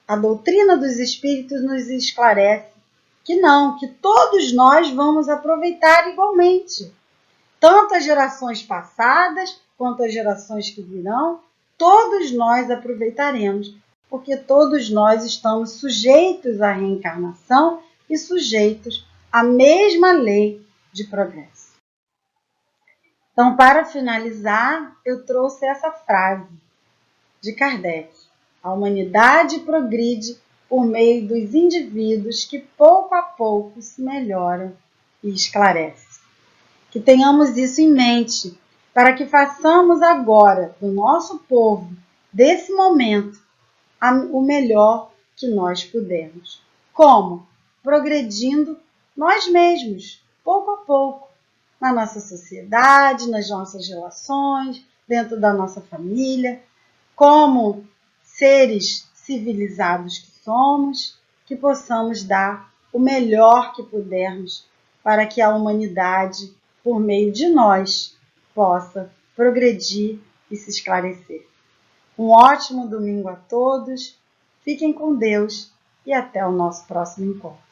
Speaker 8: a doutrina dos espíritos nos esclarece que não, que todos nós vamos aproveitar igualmente. Tanto as gerações passadas, quanto as gerações que virão, todos nós aproveitaremos, porque todos nós estamos sujeitos à reencarnação e sujeitos à mesma lei de progresso. Então, para finalizar, eu trouxe essa frase de Kardec: a humanidade progride por meio dos indivíduos que pouco a pouco se melhoram e esclarecem. Que tenhamos isso em mente, para que façamos agora do nosso povo, desse momento, o melhor que nós pudermos. Como? Progredindo nós mesmos, pouco a pouco, na nossa sociedade, nas nossas relações, dentro da nossa família, como seres civilizados que somos, que possamos dar o melhor que pudermos para que a humanidade, por meio de nós, possa progredir e se esclarecer. Um ótimo domingo a todos, fiquem com Deus e até o nosso próximo encontro.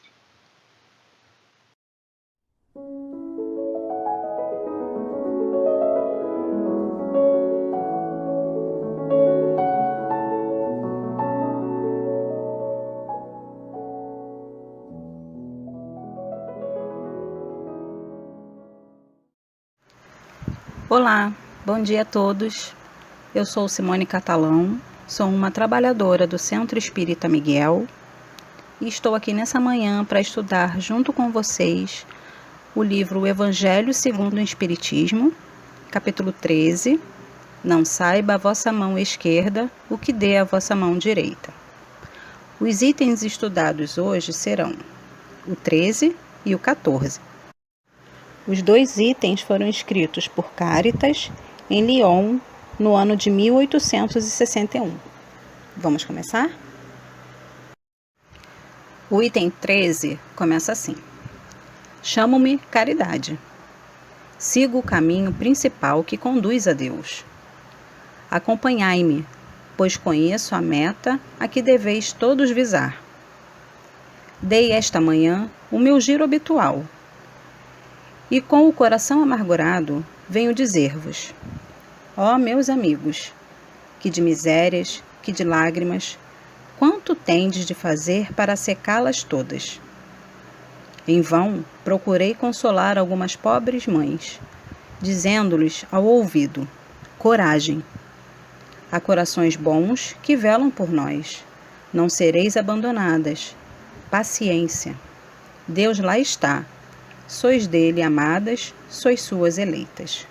Speaker 9: Olá, bom dia a todos. Eu sou Simone Catalão, sou uma trabalhadora do Centro Espírita Miguel e estou aqui nessa manhã para estudar junto com vocês o livro Evangelho segundo o Espiritismo, capítulo 13, Não saiba a vossa mão esquerda o que dê a vossa mão direita. Os itens estudados hoje serão o 13 e o 14. Os dois itens foram escritos por Caritas em Lyon no ano de 1861. Vamos começar? O item 13 começa assim: Chamo-me Caridade. Sigo o caminho principal que conduz a Deus. Acompanhai-me, pois conheço a meta a que deveis todos visar. Dei esta manhã o meu giro habitual, e com o coração amargurado venho dizer-vos: ó meus amigos, que de misérias, que de lágrimas, quanto tendes de fazer para secá-las todas? Em vão procurei consolar algumas pobres mães, dizendo-lhes ao ouvido: coragem! Há corações bons que velam por nós, não sereis abandonadas. Paciência! Deus lá está. Sois dele amadas, sois suas eleitas.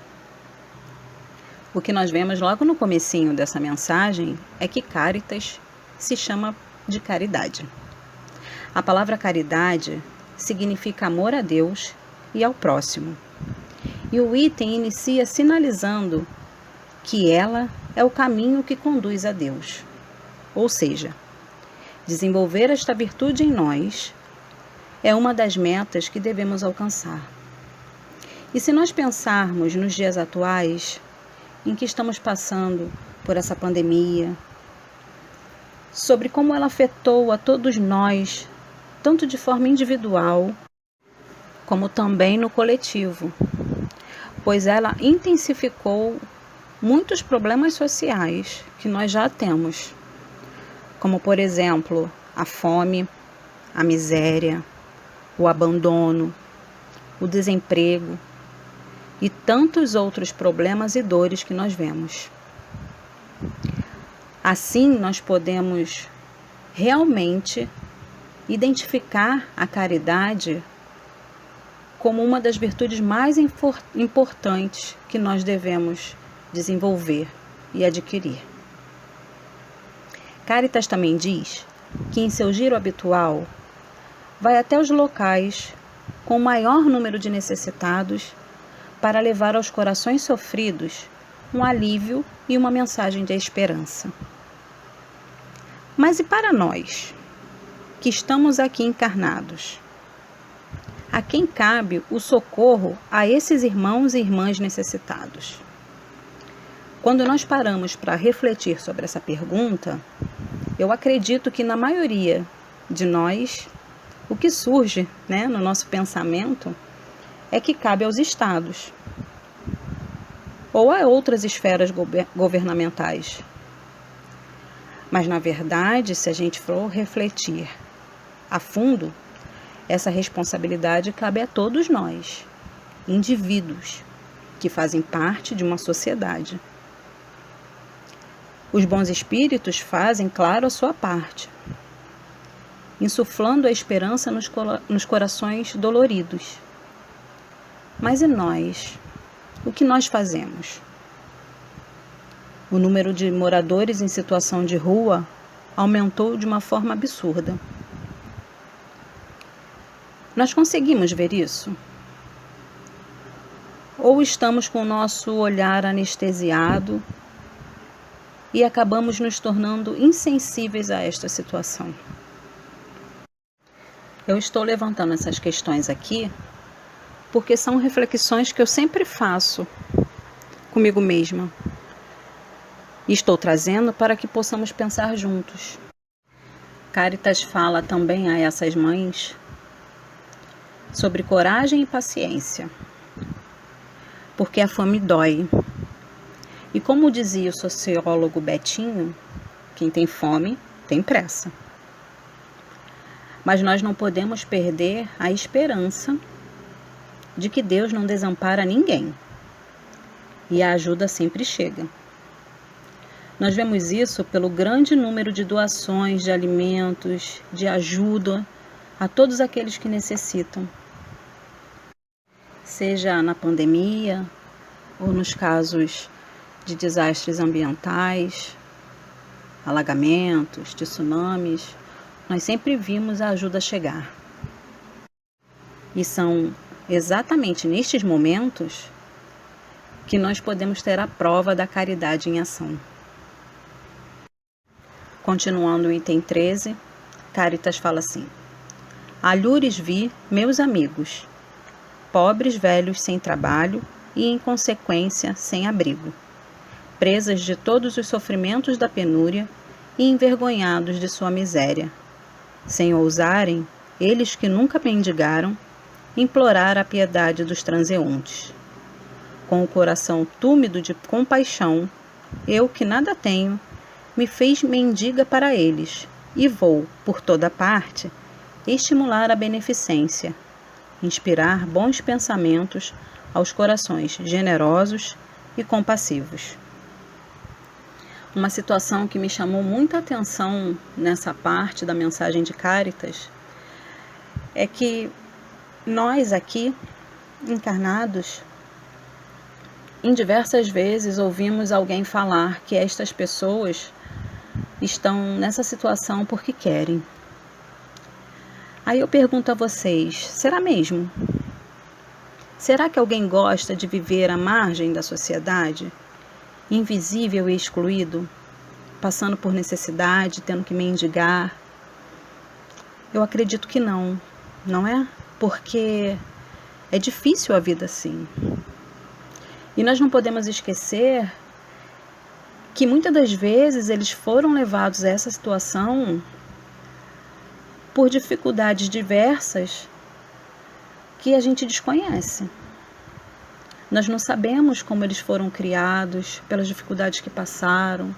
Speaker 9: O que nós vemos logo no comecinho dessa mensagem é que Caritas se chama de caridade. A palavra caridade significa amor a Deus e ao próximo. E o item inicia sinalizando que ela é o caminho que conduz a Deus. Ou seja, desenvolver esta virtude em nós é uma das metas que devemos alcançar. E se nós pensarmos nos dias atuais, em que estamos passando por essa pandemia, sobre como ela afetou a todos nós, tanto de forma individual, como também no coletivo. pois ela intensificou muitos problemas sociais que nós já temos, como, por exemplo, a fome, a miséria, o abandono, o desemprego e tantos outros problemas e dores que nós vemos. Assim, nós podemos realmente identificar a caridade como uma das virtudes mais importantes que nós devemos desenvolver e adquirir. Cáritas também diz que em seu giro habitual vai até os locais com o maior número de necessitados para levar aos corações sofridos um alívio e uma mensagem de esperança. Mas e para nós, que estamos aqui encarnados? A quem cabe o socorro a esses irmãos e irmãs necessitados? Quando nós paramos para refletir sobre essa pergunta, eu acredito que na maioria de nós, o que surge, no nosso pensamento é que cabe aos estados ou a outras esferas governamentais. Mas, na verdade, se a gente for refletir a fundo, essa responsabilidade cabe a todos nós, indivíduos que fazem parte de uma sociedade. Os bons espíritos fazem, claro, a sua parte, insuflando a esperança nos corações doloridos. Mas e nós? O que nós fazemos? O número de moradores em situação de rua aumentou de uma forma absurda. Nós conseguimos ver isso? Ou estamos com o nosso olhar anestesiado e acabamos nos tornando insensíveis a esta situação? Eu estou levantando essas questões aqui porque são reflexões que eu sempre faço comigo mesma. E estou trazendo para que possamos pensar juntos. Cáritas fala também a essas mães sobre coragem e paciência, porque a fome dói. E como dizia o sociólogo Betinho, quem tem fome tem pressa. Mas nós não podemos perder a esperança de que Deus não desampara ninguém e a ajuda sempre chega. Nós vemos isso pelo grande número de doações de alimentos, de ajuda a todos aqueles que necessitam, seja na pandemia ou nos casos de desastres ambientais, alagamentos, de tsunamis. Nós sempre vimos a ajuda chegar. E são exatamente nestes momentos que nós podemos ter a prova da caridade em ação. Continuando o item 13, Cáritas fala assim: alhures vi, meus amigos, pobres velhos sem trabalho e, em consequência, sem abrigo, presas de todos os sofrimentos da penúria e envergonhados de sua miséria, sem ousarem, eles que nunca mendigaram, implorar a piedade dos transeuntes. Com o coração túmido de compaixão, eu que nada tenho, me fez mendiga para eles, e vou, por toda parte, estimular a beneficência, inspirar bons pensamentos aos corações generosos e compassivos. Uma situação que me chamou muita atenção nessa parte da mensagem de Cáritas é que nós aqui, encarnados, em diversas vezes ouvimos alguém falar que estas pessoas estão nessa situação porque querem. Aí eu pergunto a vocês, será mesmo? Será que alguém gosta de viver à margem da sociedade, invisível e excluído, passando por necessidade, tendo que mendigar? Eu acredito que não, não é? Porque é difícil a vida assim. E nós não podemos esquecer que muitas das vezes eles foram levados a essa situação por dificuldades diversas que a gente desconhece. Nós não sabemos como eles foram criados, pelas dificuldades que passaram,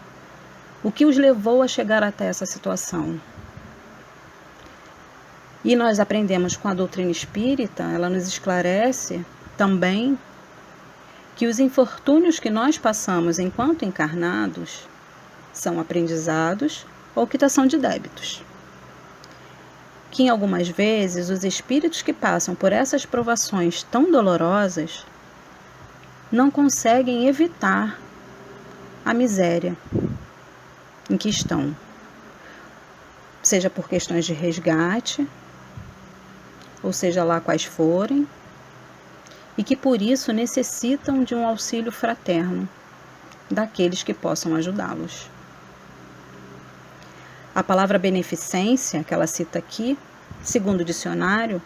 Speaker 9: o que os levou a chegar até essa situação. E nós aprendemos com a doutrina espírita, ela nos esclarece também que os infortúnios que nós passamos enquanto encarnados são aprendizados ou quitação de débitos. Que em algumas vezes os espíritos que passam por essas provações tão dolorosas não conseguem evitar a miséria em que estão, seja por questões de resgate, ou seja lá quais forem, e que por isso necessitam de um auxílio fraterno daqueles que possam ajudá-los. A palavra beneficência, que ela cita aqui, segundo o dicionário,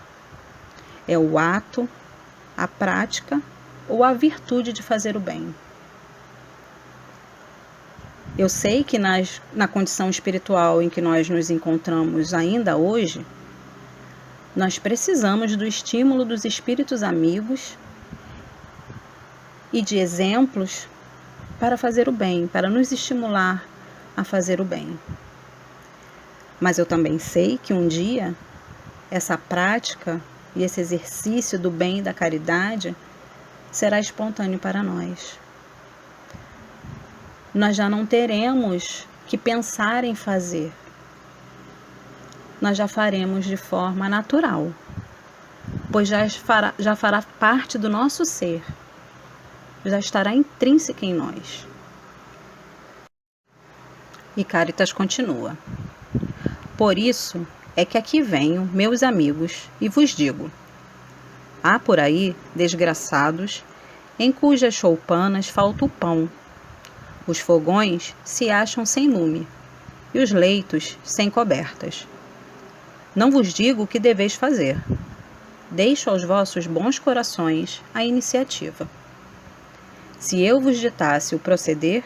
Speaker 9: é o ato, a prática ou a virtude de fazer o bem. Eu sei que na condição espiritual em que nós nos encontramos ainda hoje, nós precisamos do estímulo dos espíritos amigos e de exemplos para fazer o bem, para nos estimular a fazer o bem. Mas eu também sei que um dia essa prática e esse exercício do bem e da caridade será espontâneo para nós. Nós já não teremos que pensar em fazer. Nós já faremos de forma natural, pois já fará parte do nosso ser, já estará intrínseca em nós. E Cáritas continua. Por isso é que aqui venho, meus amigos, e vos digo: há por aí desgraçados em cujas choupanas falta o pão, os fogões se acham sem lume e os leitos sem cobertas. Não vos digo o que deveis fazer. Deixo aos vossos bons corações a iniciativa. Se eu vos ditasse o proceder,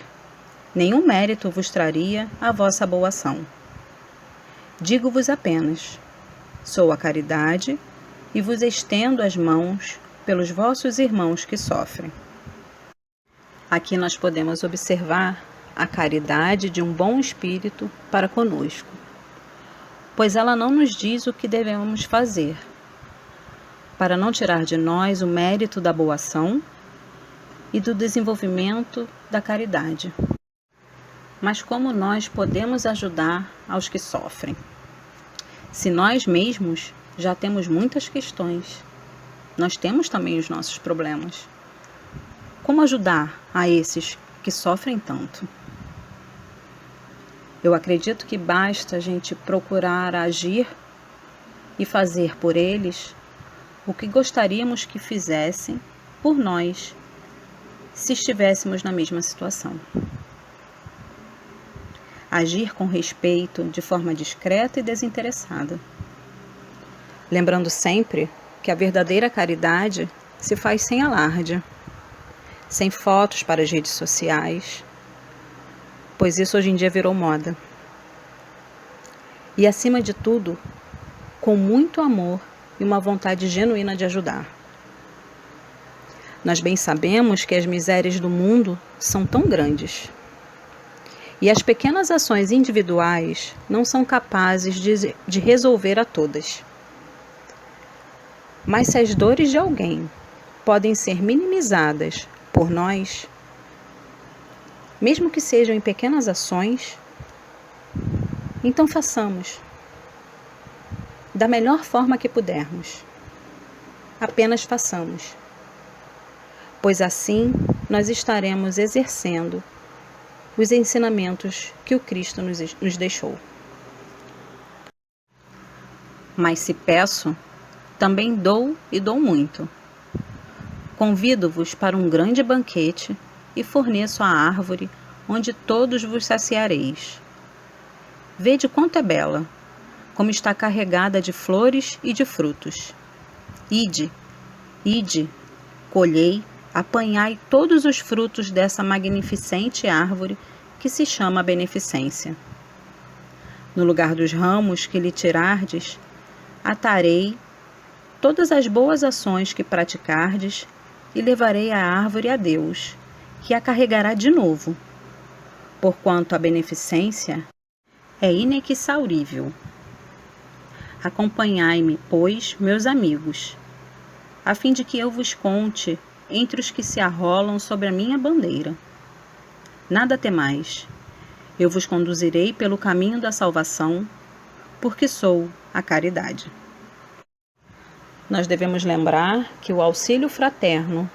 Speaker 9: nenhum mérito vos traria a vossa boa ação. Digo-vos apenas: sou a caridade e vos estendo as mãos pelos vossos irmãos que sofrem. Aqui nós podemos observar a caridade de um bom espírito para conosco, pois ela não nos diz o que devemos fazer, para não tirar de nós o mérito da boa ação e do desenvolvimento da caridade. Mas como nós podemos ajudar aos que sofrem? Se nós mesmos já temos muitas questões, nós temos também os nossos problemas. Como ajudar a esses que sofrem tanto? Eu acredito que basta a gente procurar agir e fazer por eles o que gostaríamos que fizessem por nós, se estivéssemos na mesma situação. Agir com respeito, de forma discreta e desinteressada. Lembrando sempre que a verdadeira caridade se faz sem alarde, sem fotos para as redes sociais, pois isso hoje em dia virou moda. E acima de tudo, com muito amor e uma vontade genuína de ajudar. Nós bem sabemos que as misérias do mundo são tão grandes. E as pequenas ações individuais não são capazes de resolver a todas. Mas se as dores de alguém podem ser minimizadas por nós, mesmo que sejam em pequenas ações, então façamos da melhor forma que pudermos. Apenas façamos, pois assim nós estaremos exercendo os ensinamentos que o Cristo nos deixou. Mas se peço, também dou e dou muito. Convido-vos para um grande banquete e forneço a árvore onde todos vos saciareis. Vede quanto é bela, como está carregada de flores e de frutos. Ide, colhei, apanhai todos os frutos dessa magnificente árvore que se chama beneficência. No lugar dos ramos que lhe tirardes, atarei todas as boas ações que praticardes e levarei a árvore a Deus, que a carregará de novo, porquanto a beneficência é inexaurível. Acompanhai-me, pois, meus amigos, a fim de que eu vos conte entre os que se arrolam sobre a minha bandeira. Nada temais, eu vos conduzirei pelo caminho da salvação, porque sou a caridade. Nós devemos lembrar que o auxílio fraterno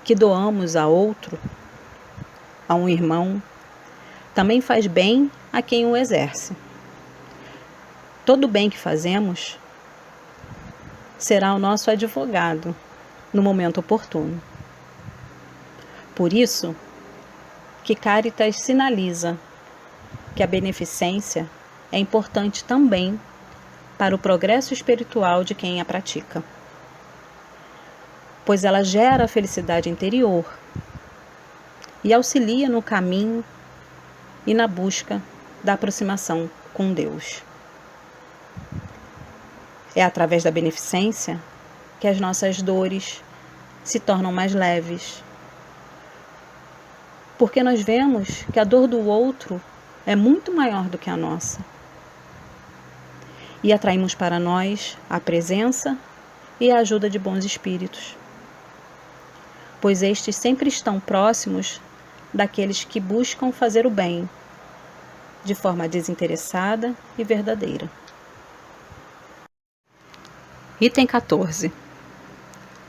Speaker 9: que doamos a outro, a um irmão, também faz bem a quem o exerce. Todo bem que fazemos será o nosso advogado no momento oportuno. Por isso que Caritas sinaliza que a beneficência é importante também para o progresso espiritual de quem a pratica, pois ela gera a felicidade interior e auxilia no caminho e na busca da aproximação com Deus. É através da beneficência que as nossas dores se tornam mais leves, porque nós vemos que a dor do outro é muito maior do que a nossa. E atraímos para nós a presença e a ajuda de bons espíritos, pois estes sempre estão próximos daqueles que buscam fazer o bem, de forma desinteressada e verdadeira. Item 14.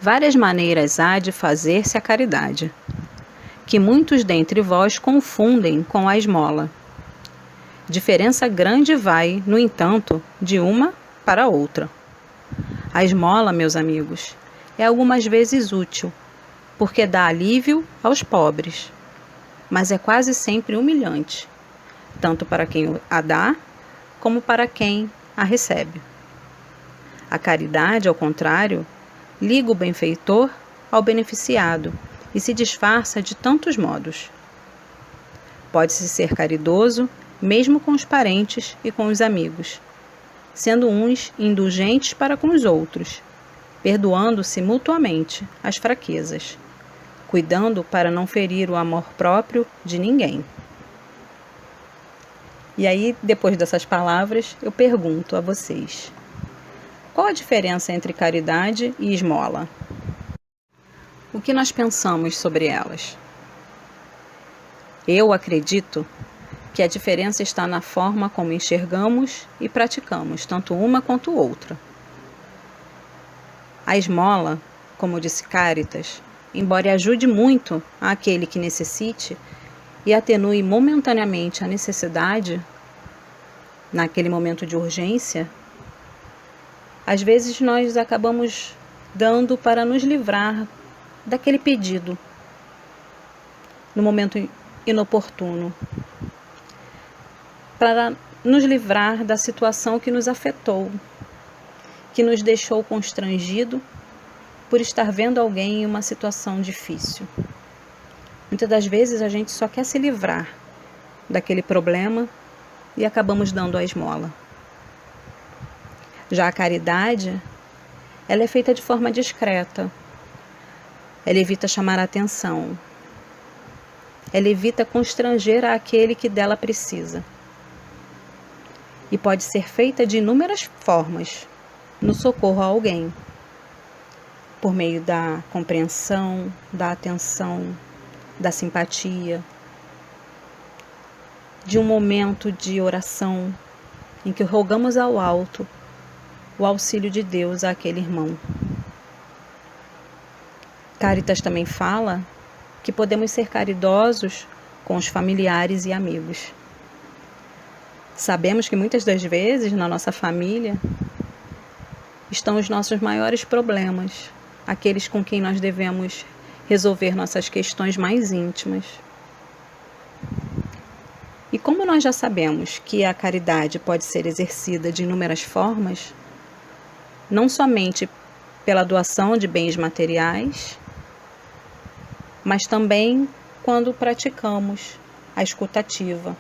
Speaker 9: Várias maneiras há de fazer-se a caridade, que muitos dentre vós confundem com a esmola. Diferença grande vai, no entanto, de uma para outra. A esmola, meus amigos, é algumas vezes útil, porque dá alívio aos pobres, mas é quase sempre humilhante, tanto para quem a dá, como para quem a recebe. A caridade, ao contrário, liga o benfeitor ao beneficiado e se disfarça de tantos modos. Pode-se ser caridoso mesmo com os parentes e com os amigos, sendo uns indulgentes para com os outros, perdoando-se mutuamente as fraquezas, cuidando para não ferir o amor próprio de ninguém. E aí, depois dessas palavras, eu pergunto a vocês: qual a diferença entre caridade e esmola? O que nós pensamos sobre elas? Eu acredito que a diferença está na forma como enxergamos e praticamos, tanto uma quanto outra. A esmola, como disse Caritas, embora ajude muito àquele que necessite e atenue momentaneamente a necessidade, naquele momento de urgência, às vezes nós acabamos dando para nos livrar daquele pedido, no momento inoportuno, para nos livrar da situação que nos afetou, que nos deixou constrangido por estar vendo alguém em uma situação difícil. Muitas das vezes a gente só quer se livrar daquele problema e acabamos dando a esmola. Já a caridade, ela é feita de forma discreta. Ela evita chamar a atenção. Ela evita constranger aquele que dela precisa. E pode ser feita de inúmeras formas no socorro a alguém, por meio da compreensão, da atenção, da simpatia, de um momento de oração em que rogamos ao alto o auxílio de Deus àquele irmão. Caritas também fala que podemos ser caridosos com os familiares e amigos. Sabemos que muitas das vezes na nossa família estão os nossos maiores problemas, aqueles com quem nós devemos resolver nossas questões mais íntimas. E como nós já sabemos que a caridade pode ser exercida de inúmeras formas, não somente pela doação de bens materiais, mas também quando praticamos a escutativa,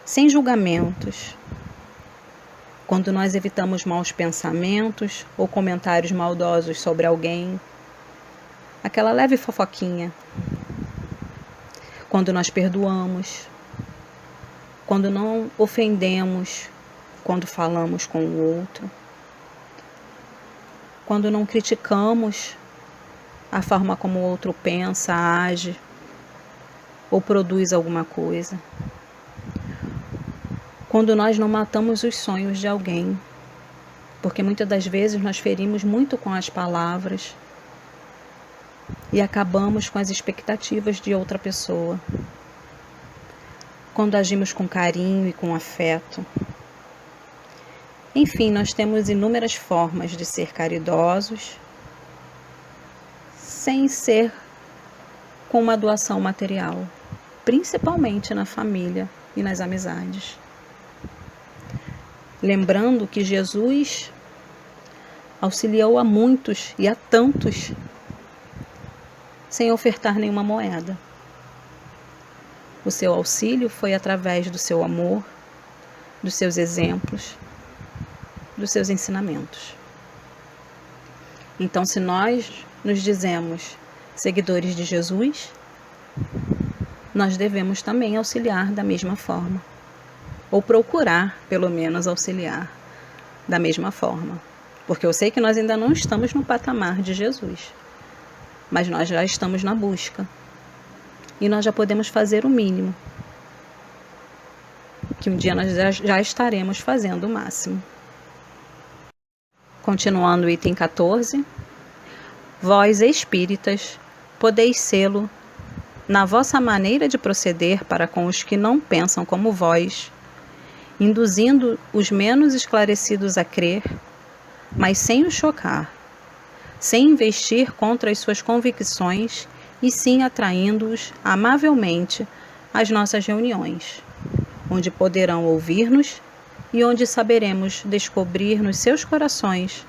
Speaker 9: sem julgamentos, quando nós evitamos maus pensamentos ou comentários maldosos sobre alguém, aquela leve fofoquinha. Quando nós perdoamos, quando não ofendemos, quando falamos com o outro, quando não criticamos a forma como o outro pensa, age ou produz alguma coisa. Quando nós não matamos os sonhos de alguém, porque muitas das vezes nós ferimos muito com as palavras e acabamos com as expectativas de outra pessoa. Quando agimos com carinho e com afeto. Enfim, nós temos inúmeras formas de ser caridosos, sem ser com uma doação material, principalmente na família e nas amizades. Lembrando que Jesus auxiliou a muitos e a tantos sem ofertar nenhuma moeda. O seu auxílio foi através do seu amor, dos seus exemplos, dos seus ensinamentos. Então, se nós nos dizemos seguidores de Jesus, nós devemos também auxiliar da mesma forma, ou procurar, pelo menos, auxiliar da mesma forma. Porque eu sei que nós ainda não estamos no patamar de Jesus, mas nós já estamos na busca. E nós já podemos fazer o mínimo, que um dia nós já estaremos fazendo o máximo. Continuando o item 14. Vós, espíritas, podeis sê-lo na vossa maneira de proceder para com os que não pensam como vós, induzindo os menos esclarecidos a crer, mas sem os chocar, sem investir contra as suas convicções, e sim atraindo-os amavelmente às nossas reuniões, onde poderão ouvir-nos e onde saberemos descobrir nos seus corações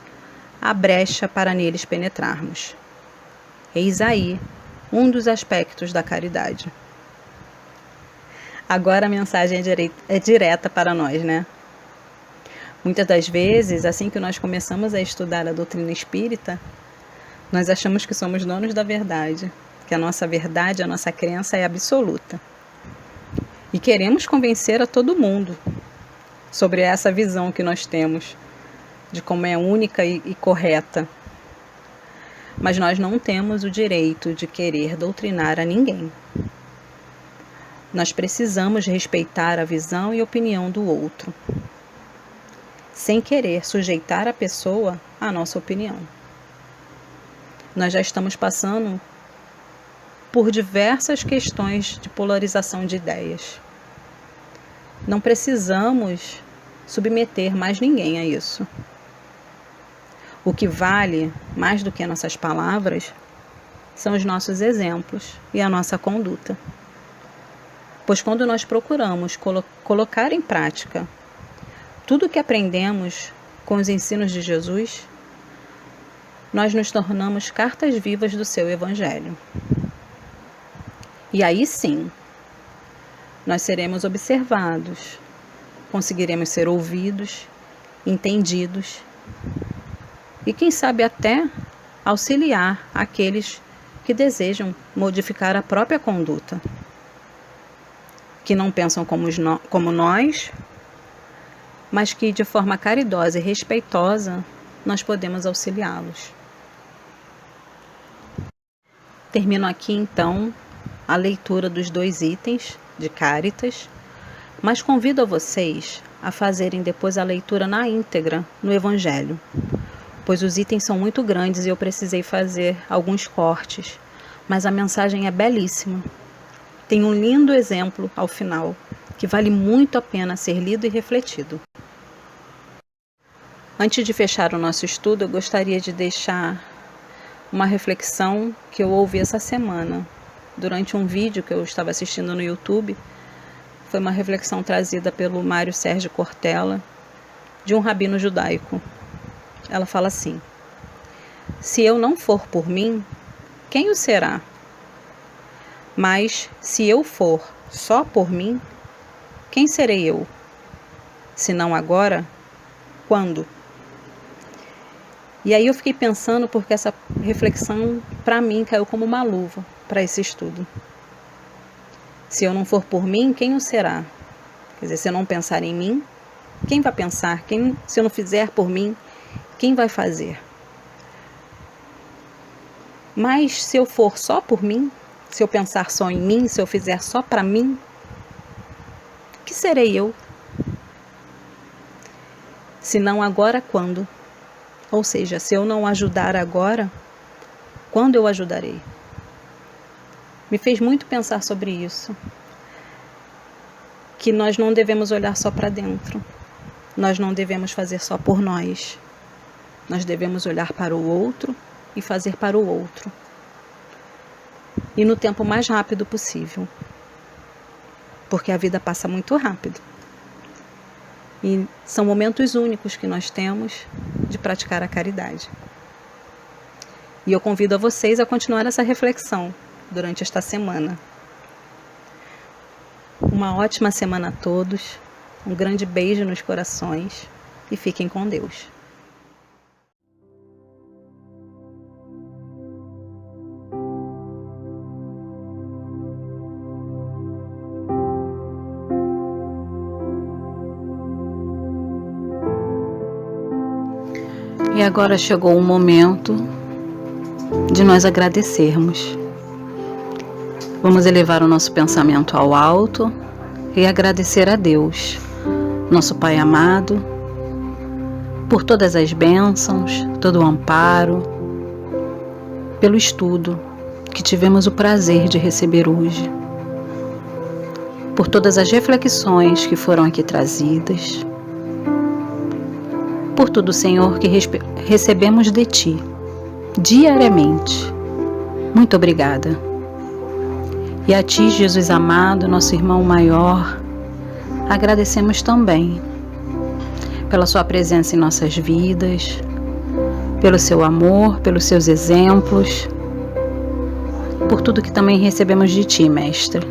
Speaker 9: a brecha para neles penetrarmos. Eis aí um dos aspectos da caridade. Agora a mensagem é direta para nós, né? Muitas das vezes, assim que nós começamos a estudar a doutrina espírita, nós achamos que somos donos da verdade, que a nossa verdade, a nossa crença é absoluta. E queremos convencer a todo mundo sobre essa visão que nós temos de como é única e correta. Mas nós não temos o direito de querer doutrinar a ninguém. Nós precisamos respeitar a visão e opinião do outro, sem querer sujeitar a pessoa à nossa opinião. Nós já estamos passando por diversas questões de polarização de ideias. Não precisamos submeter mais ninguém a isso. O que vale, mais do que nossas palavras, são os nossos exemplos e a nossa conduta. Pois quando nós procuramos colocar em prática tudo o que aprendemos com os ensinos de Jesus, nós nos tornamos cartas vivas do seu Evangelho. E aí sim, nós seremos observados, conseguiremos ser ouvidos, entendidos e, quem sabe, até auxiliar aqueles que desejam modificar a própria conduta, que não pensam como nós, mas que de forma caridosa e respeitosa nós podemos auxiliá-los. Termino aqui então a leitura dos 2 itens de Cáritas, mas convido a vocês a fazerem depois a leitura na íntegra no Evangelho, pois os itens são muito grandes e eu precisei fazer alguns cortes, mas a mensagem é belíssima. Tem um lindo exemplo ao final, que vale muito a pena ser lido e refletido. Antes de fechar o nosso estudo, eu gostaria de deixar uma reflexão que eu ouvi essa semana, durante um vídeo que eu estava assistindo no YouTube. Foi uma reflexão trazida pelo Mário Sérgio Cortella, de um rabino judaico. Ela fala assim: se eu não for por mim, quem o será? Mas se eu for só por mim, quem serei eu? Se não agora, quando? E aí eu fiquei pensando, porque essa reflexão para mim caiu como uma luva para esse estudo. Se eu não for por mim, quem o será? Quer dizer, se eu não pensar em mim, quem vai pensar? Se eu não fizer por mim, quem vai fazer? Mas se eu for só por mim, se eu pensar só em mim, se eu fizer só para mim, que serei eu? Se não agora, quando? Ou seja, se eu não ajudar agora, quando eu ajudarei? Me fez muito pensar sobre isso. Que nós não devemos olhar só para dentro. Nós não devemos fazer só por nós. Nós devemos olhar para o outro e fazer para o outro. E no tempo mais rápido possível. Porque a vida passa muito rápido. E são momentos únicos que nós temos de praticar a caridade. E eu convido a vocês a continuar essa reflexão durante esta semana. Uma ótima semana a todos. Um grande beijo nos corações e fiquem com Deus. E agora chegou o momento de nós agradecermos. Vamos elevar o nosso pensamento ao alto e agradecer a Deus, nosso Pai amado, por todas as bênçãos, todo o amparo, pelo estudo que tivemos o prazer de receber hoje, por todas as reflexões que foram aqui trazidas, por tudo, Senhor, que recebemos de Ti, diariamente. Muito obrigada. E a Ti, Jesus amado, nosso irmão maior, agradecemos também pela Sua presença em nossas vidas, pelo Seu amor, pelos Seus exemplos, por tudo que também recebemos de Ti, Mestre.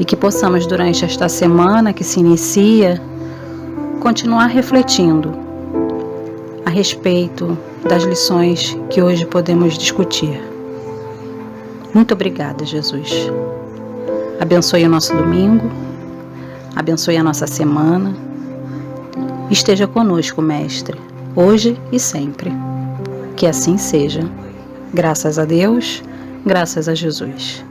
Speaker 9: E que possamos, durante esta semana que se inicia, continuar refletindo a respeito das lições que hoje podemos discutir. Muito obrigada, Jesus. Abençoe o nosso domingo, abençoe a nossa semana. Esteja conosco, Mestre, hoje e sempre. Que assim seja. Graças a Deus, graças a Jesus.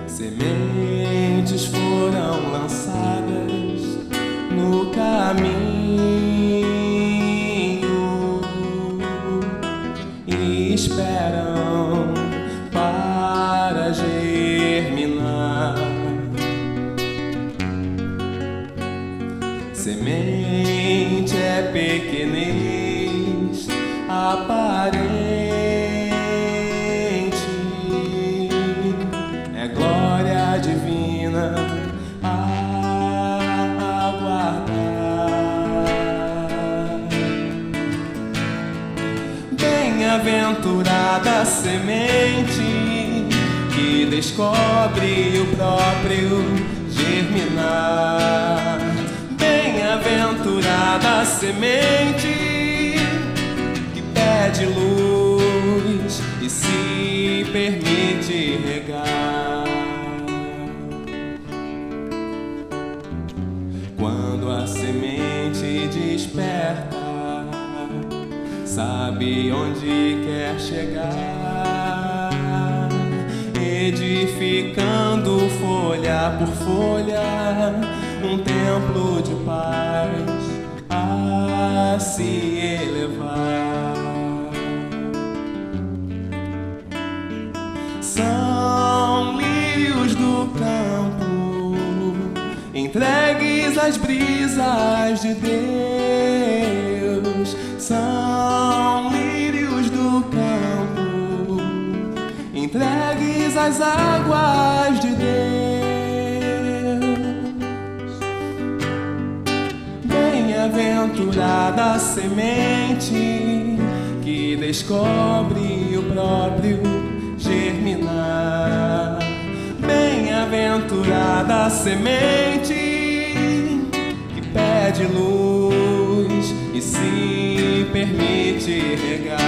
Speaker 2: Sementes foram lançadas no caminho e esperam para germinar. Semente é pequenez aparente, é glória divina a aguardar. Bem-aventurada a semente que descobre o próprio germinar. Bem-aventurada a semente que pede luz e se permite regar. Quando a semente desperta, sabe onde quer chegar, edificando folha por folha um templo de paz a se elevar. São lírios do campo, entregues às brisas de Deus. são lírios do campo, entregues às águas de Deus. Bem-aventurada a semente que descobre o próprio germinar. Bem-aventurada a semente que pede luz e se permite regar.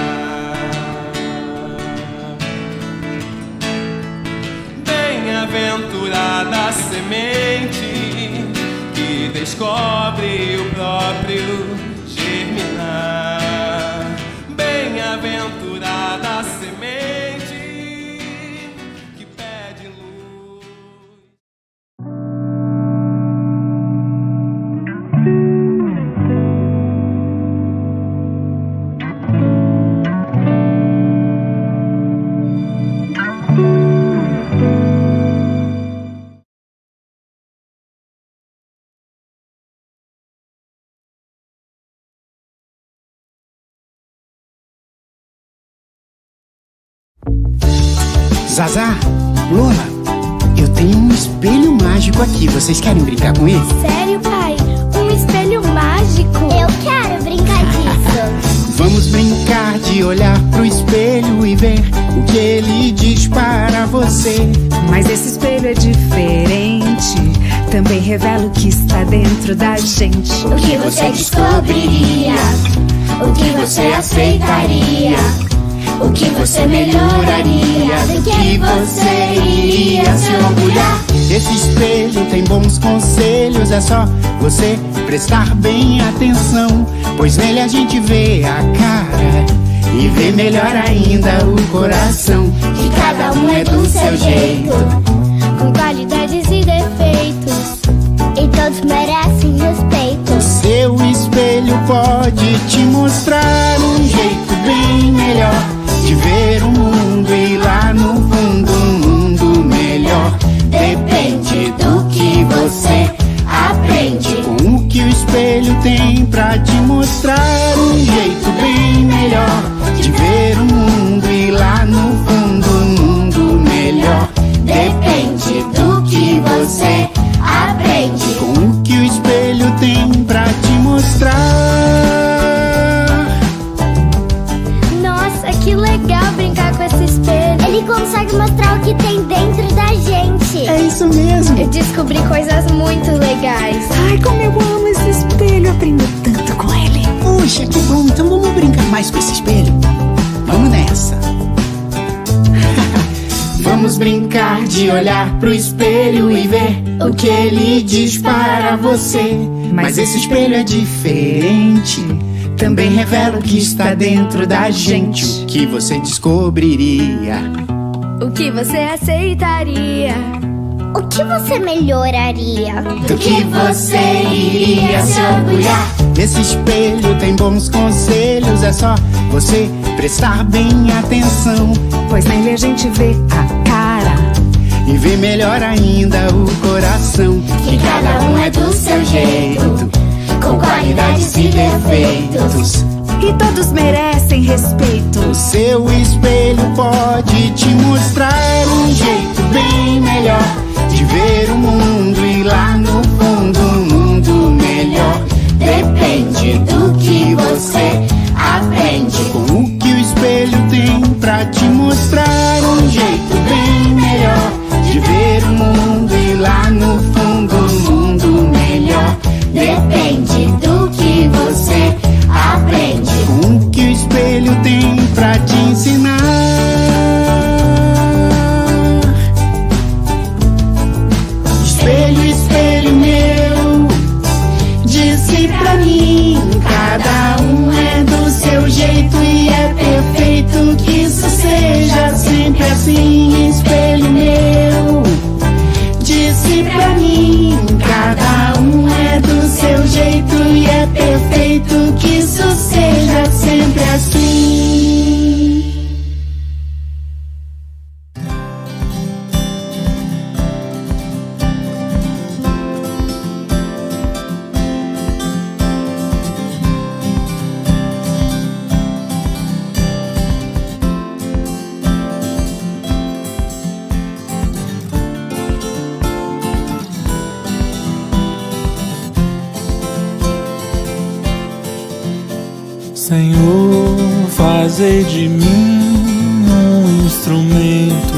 Speaker 2: Bem-aventurada a semente que descobre o próprio germinar. Bem-aventurada a semente que pede luz.
Speaker 10: Zazá, Lola, eu tenho um espelho mágico aqui. Vocês querem brincar com ele?
Speaker 11: Sério, pai? Um espelho mágico? Eu quero brincar disso.
Speaker 10: Vamos brincar de olhar pro espelho e ver o que ele diz para você.
Speaker 12: Mas esse espelho é diferente, também revela o que está dentro da gente.
Speaker 11: O que você descobriria? O que você aceitaria? O que você melhoraria? Do que você iria se orgulhar?
Speaker 10: Esse espelho tem bons conselhos, é só você prestar bem atenção, pois nele a gente vê a cara e vê melhor ainda o coração.
Speaker 11: Que cada um é do seu jeito, com qualidades e defeitos, e todos merecem respeito.
Speaker 10: O seu espelho pode te mostrar um jeito bem melhor de ver o mundo e lá no fundo um mundo melhor.
Speaker 11: Depende do que você aprende,
Speaker 10: com o que o espelho tem pra te mostrar um jeito bem melhor de ver o mundo e lá no fundo um mundo melhor.
Speaker 11: Depende do que você aprende,
Speaker 10: com o que o espelho tem pra te mostrar.
Speaker 11: Nossa, que legal brincar com esse espelho. Ele consegue mostrar o que tem dentro da gente.
Speaker 10: É isso mesmo.
Speaker 11: Eu descobri coisas muito legais.
Speaker 12: Ai, como eu amo esse espelho, aprendo tanto com ele.
Speaker 10: Puxa, que bom, então vamos brincar mais com esse espelho. Vamos nessa. Vamos brincar de olhar pro espelho e ver o que ele diz para você. Mas esse espelho é diferente, também revela o que está dentro da gente. O que você descobriria?
Speaker 11: O que você aceitaria? O que você melhoraria?
Speaker 10: Do que você iria se orgulhar? Esse espelho tem bons conselhos, é só você prestar bem atenção,
Speaker 12: pois nele a gente vê a cara
Speaker 10: e vê melhor ainda o coração.
Speaker 11: Que cada um é do seu jeito, com qualidades e defeitos,
Speaker 12: e todos merecem respeito.
Speaker 10: O seu espelho pode te mostrar um jeito bem melhor de ver o mundo e lá no fundo um mundo melhor.
Speaker 11: Depende do que você aprende,
Speaker 10: com o que o espelho tem pra te mostrar um jeito bem melhor de ver o mundo e lá no fundo um mundo melhor.
Speaker 11: Depende do que você aprende,
Speaker 10: com o que o espelho tem pra te ensinar.
Speaker 3: Senhor, fazei de mim um instrumento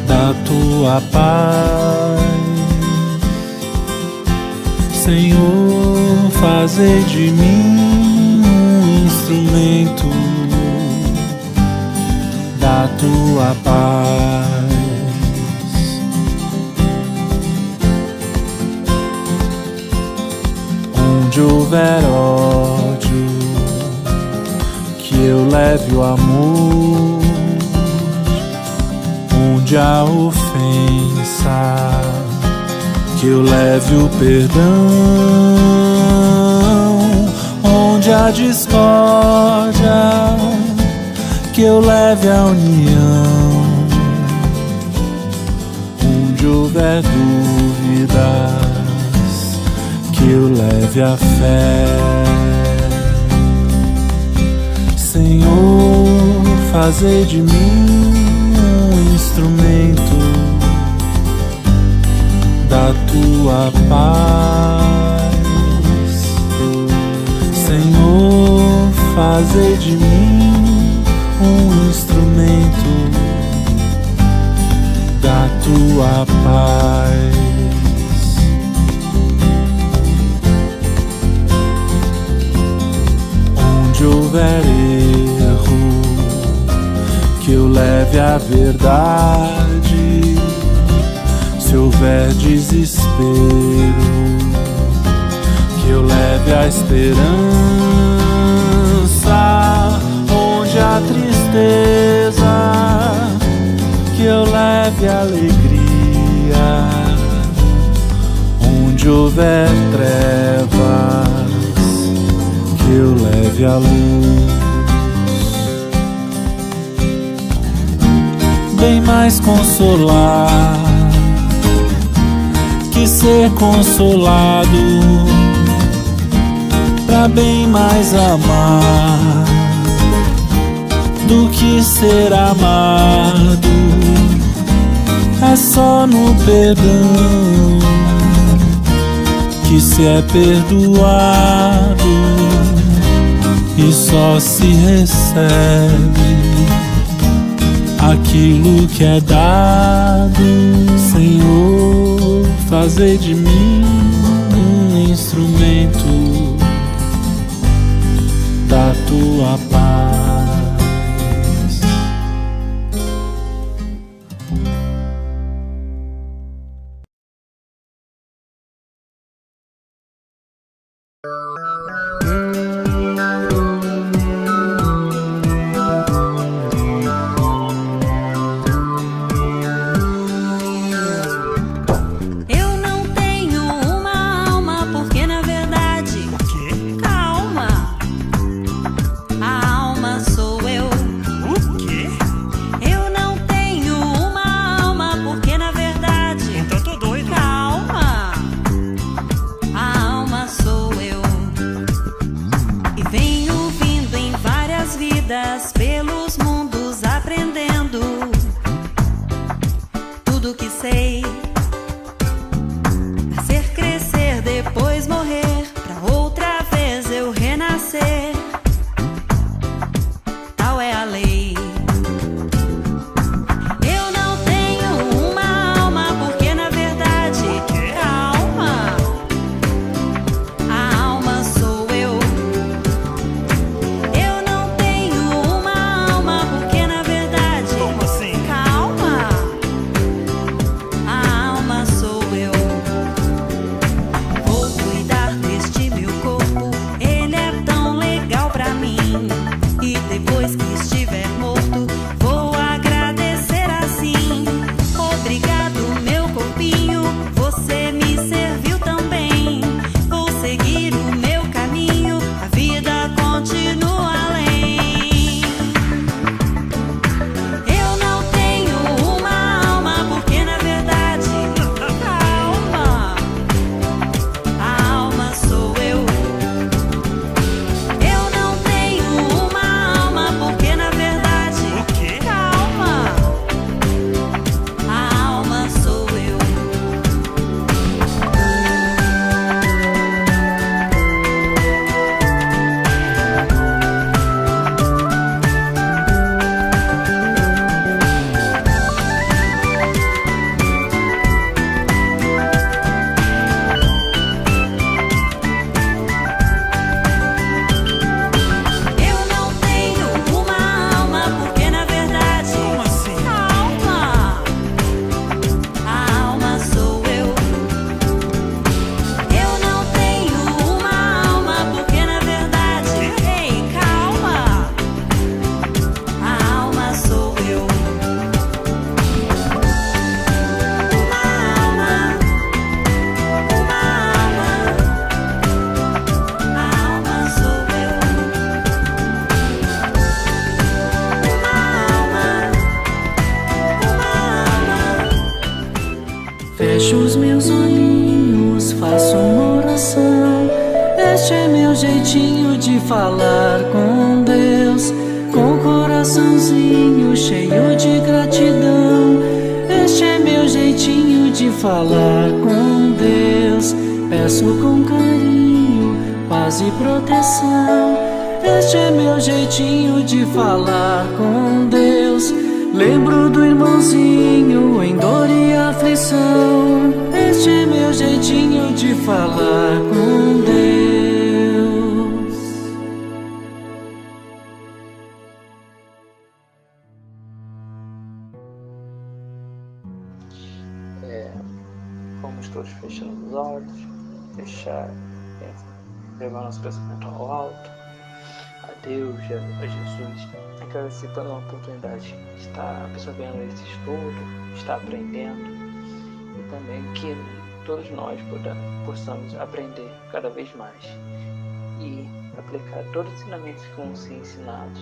Speaker 3: da tua paz. Senhor, fazei de mim um instrumento da tua paz. Onde houver ódio, que eu leve o amor. Onde há ofensa, que eu leve o perdão. Onde há discórdia, que eu leve a união. Onde houver dúvidas, que eu leve a fé. Senhor, fazei de mim um instrumento da tua paz. Senhor, fazei de mim um instrumento da tua paz. Onde houver erro, que eu leve a verdade. Se houver desespero, que eu leve a esperança. Onde há tristeza, que eu leve a alegria. Onde houver trevas, que eu leve a luz. Bem mais consolar que ser consolado, pra bem mais amar do que ser amado. É só no perdão que se é perdoado, e só se recebe aquilo que é dado. Senhor, fazei de mim um instrumento da tua paz.
Speaker 4: A alma
Speaker 13: Fecho os meus olhinhos, faço uma oração. Este é meu jeitinho de falar com Deus, com o coraçãozinho cheio de gratidão. Este é meu jeitinho de falar com Deus. Peço com carinho, paz e proteção. Este é meu jeitinho de falar com Deus. Lembro do irmãozinho em dor e aflição. Este é meu jeitinho de falar com Deus.
Speaker 14: Vamos todos fechando os olhos, levar nosso pensamento ao alto, a Deus, a Jesus, agradecer pela oportunidade de estar absorvendo esse estudo, estar aprendendo, e também que todos nós possamos aprender cada vez mais e aplicar todos os ensinamentos que vão ser ensinados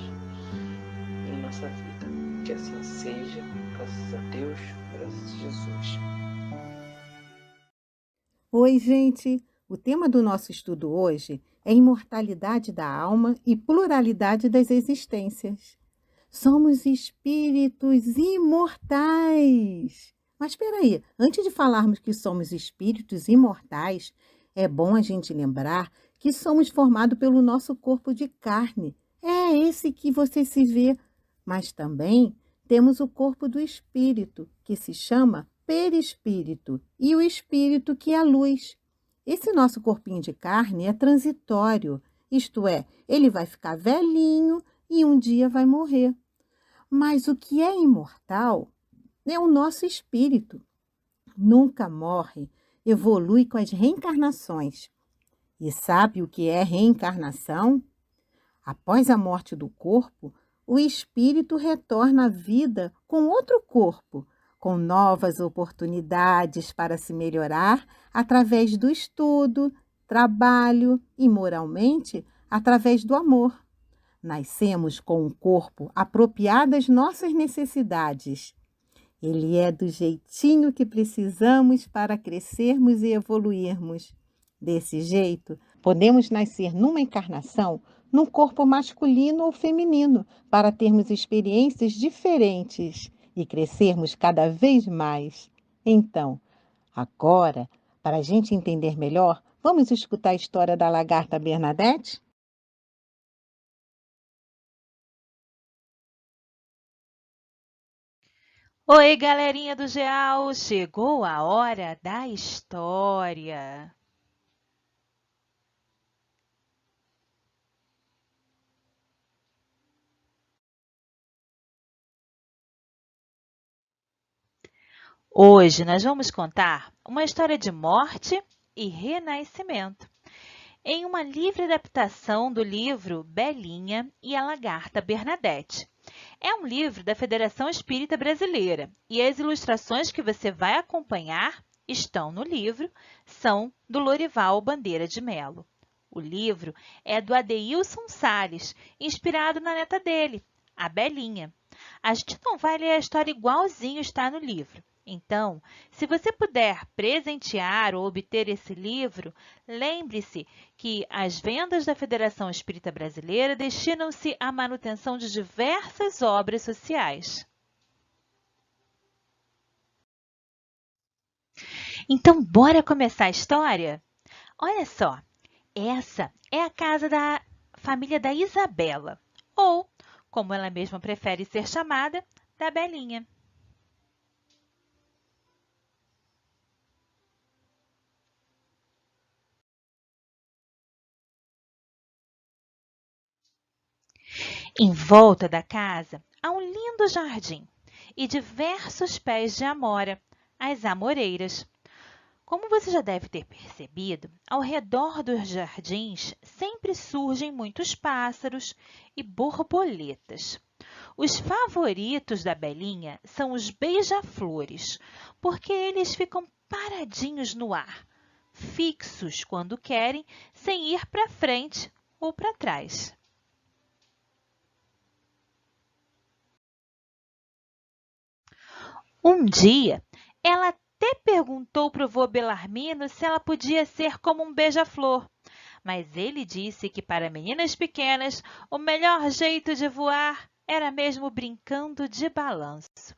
Speaker 14: em nossa vida. Que assim seja, graças a Deus, graças a Jesus.
Speaker 15: Oi, gente! O tema do nosso estudo hoje é imortalidade da alma e pluralidade das existências. Somos espíritos imortais! Mas espera aí, antes de falarmos que somos espíritos imortais, é bom a gente lembrar que somos formados pelo nosso corpo de carne. É esse que você se vê, mas também temos o corpo do espírito, que se chama perispírito, e o espírito que é a luz. Esse nosso corpinho de carne é transitório, isto é, ele vai ficar velhinho e um dia vai morrer. Mas o que é imortal é o nosso espírito. Nunca morre, evolui com as reencarnações. E sabe o que é reencarnação? Após a morte do corpo, o espírito retorna à vida com outro corpo, com novas oportunidades para se melhorar através do estudo, trabalho e, moralmente, através do amor. Nascemos com um corpo apropriado às nossas necessidades. Ele é do jeitinho que precisamos para crescermos e evoluirmos. Desse jeito, podemos nascer numa encarnação, num corpo masculino ou feminino, para termos experiências diferentes e crescermos cada vez mais. Então, agora, para a gente entender melhor, vamos escutar a história da lagarta Bernadette?
Speaker 16: Oi, galerinha do GEAL! Chegou a hora da história! Hoje nós vamos contar uma história de morte e renascimento, em uma livre adaptação do livro Belinha e a Lagarta Bernadette. É um livro da Federação Espírita Brasileira e as ilustrações que você vai acompanhar estão no livro, são do Lorival Bandeira de Melo. O livro é do Adeilson Salles, inspirado na neta dele, a Belinha. A gente não vai ler a história igualzinho está no livro. Então, se você puder presentear ou obter esse livro, lembre-se que as vendas da Federação Espírita Brasileira destinam-se à manutenção de diversas obras sociais. Então, bora começar a história? Olha só, essa é a casa da família da Isabela, ou, como ela mesma prefere ser chamada, da Belinha. Em volta da casa há um lindo jardim e diversos pés de amora, as amoreiras. Como você já deve ter percebido, ao redor dos jardins sempre surgem muitos pássaros e borboletas. Os favoritos da Belinha são os beija-flores, porque eles ficam paradinhos no ar, fixos quando querem, sem ir para frente ou para trás. Um dia, ela até perguntou para o vô Belarmino se ela podia ser como um beija-flor, mas ele disse que para meninas pequenas o melhor jeito de voar era mesmo brincando de balanço.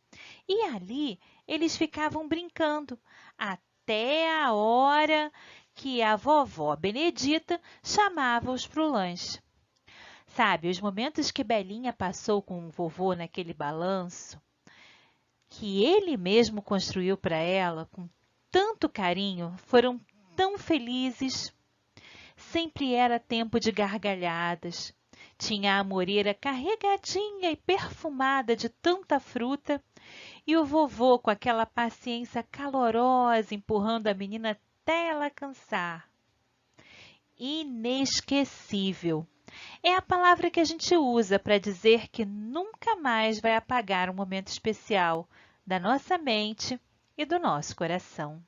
Speaker 16: E ali eles ficavam brincando até a hora que a vovó Benedita chamava-os para o lanche. Sabe, os momentos que Belinha passou com o vovô naquele balanço, que ele mesmo construiu para ela com tanto carinho, foram tão felizes. Sempre era tempo de gargalhadas. Tinha a moreira carregadinha e perfumada de tanta fruta, e o vovô com aquela paciência calorosa empurrando a menina até ela cansar. Inesquecível é a palavra que a gente usa para dizer que nunca mais vai apagar um momento especial da nossa mente e do nosso coração.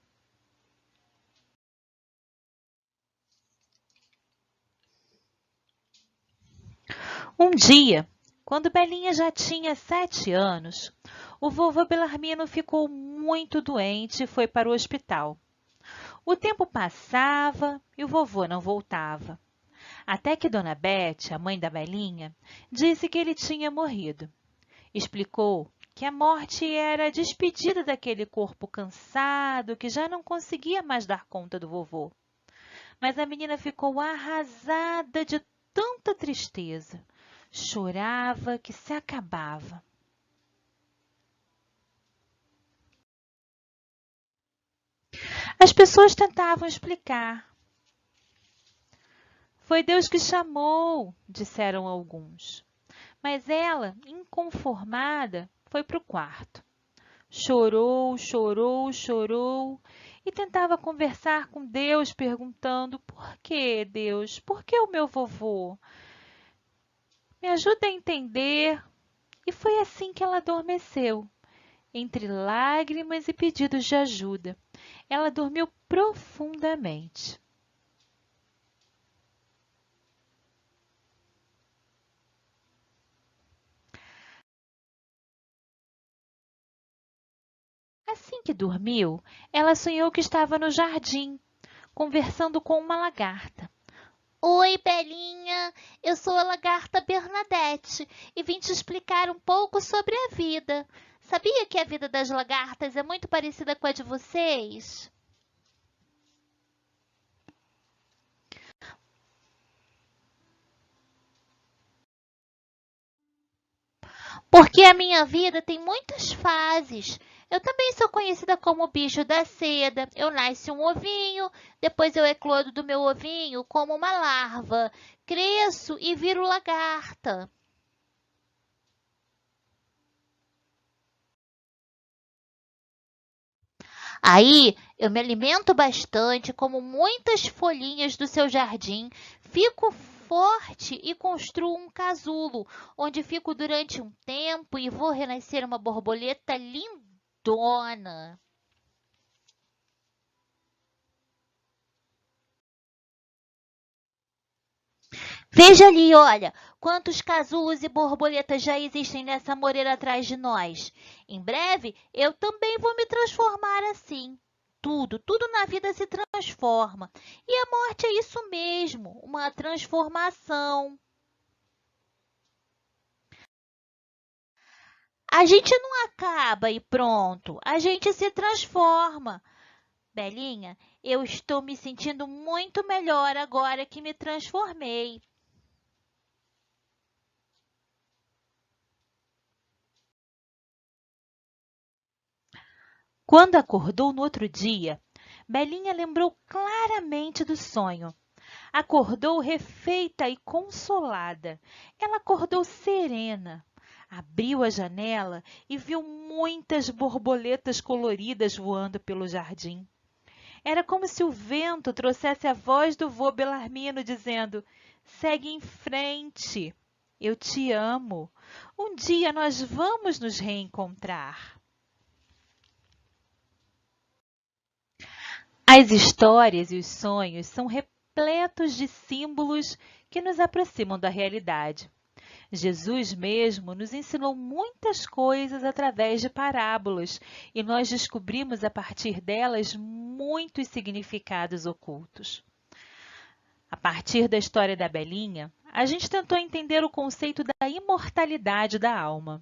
Speaker 16: Um dia, quando Belinha já tinha 7 anos, o vovô Belarmino ficou muito doente e foi para o hospital. O tempo passava e o vovô não voltava. Até que Dona Bete, a mãe da Belinha, disse que ele tinha morrido. Explicou que a morte era a despedida daquele corpo cansado que já não conseguia mais dar conta do vovô. Mas a menina ficou arrasada de tanta tristeza. Chorava que se acabava. As pessoas tentavam explicar. Foi Deus que chamou, disseram alguns. Mas ela, inconformada, foi para o quarto. Chorou, chorou, chorou e tentava conversar com Deus, perguntando: por que, Deus? Por que o meu vovô? Me ajuda a entender. E foi assim que ela adormeceu, entre lágrimas e pedidos de ajuda. Ela dormiu profundamente. Assim que dormiu, ela sonhou que estava no jardim, conversando com uma lagarta.
Speaker 17: Oi, Belinha, eu sou a lagarta Bernadette e vim te explicar um pouco sobre a vida. Sabia que a vida das lagartas é muito parecida com a de vocês? Porque a minha vida tem muitas fases. Eu também sou conhecida como o bicho da seda. Eu nasço um ovinho, depois eu eclodo do meu ovinho como uma larva. Cresço e viro lagarta. Aí eu me alimento bastante, como muitas folhinhas do seu jardim, fico forte e construo um casulo, onde fico durante um tempo e vou renascer uma borboleta lindona. Veja ali, olha, quantos casulos e borboletas já existem nessa moreira atrás de nós. Em breve, eu também vou me transformar assim. Tudo na vida se transforma. E a morte é isso mesmo, uma transformação. A gente não acaba e pronto, a gente se transforma. Belinha, eu estou me sentindo muito melhor agora que me transformei.
Speaker 16: Quando acordou no outro dia, Belinha lembrou claramente do sonho. Acordou refeita e consolada. Ela acordou serena. Abriu a janela e viu muitas borboletas coloridas voando pelo jardim. Era como se o vento trouxesse a voz do vô Belarmino dizendo: segue em frente, eu te amo. Um dia nós vamos nos reencontrar. As histórias e os sonhos são repletos de símbolos que nos aproximam da realidade. Jesus mesmo nos ensinou muitas coisas através de parábolas e nós descobrimos a partir delas muitos significados ocultos. A partir da história da Belinha, a gente tentou entender o conceito da imortalidade da alma.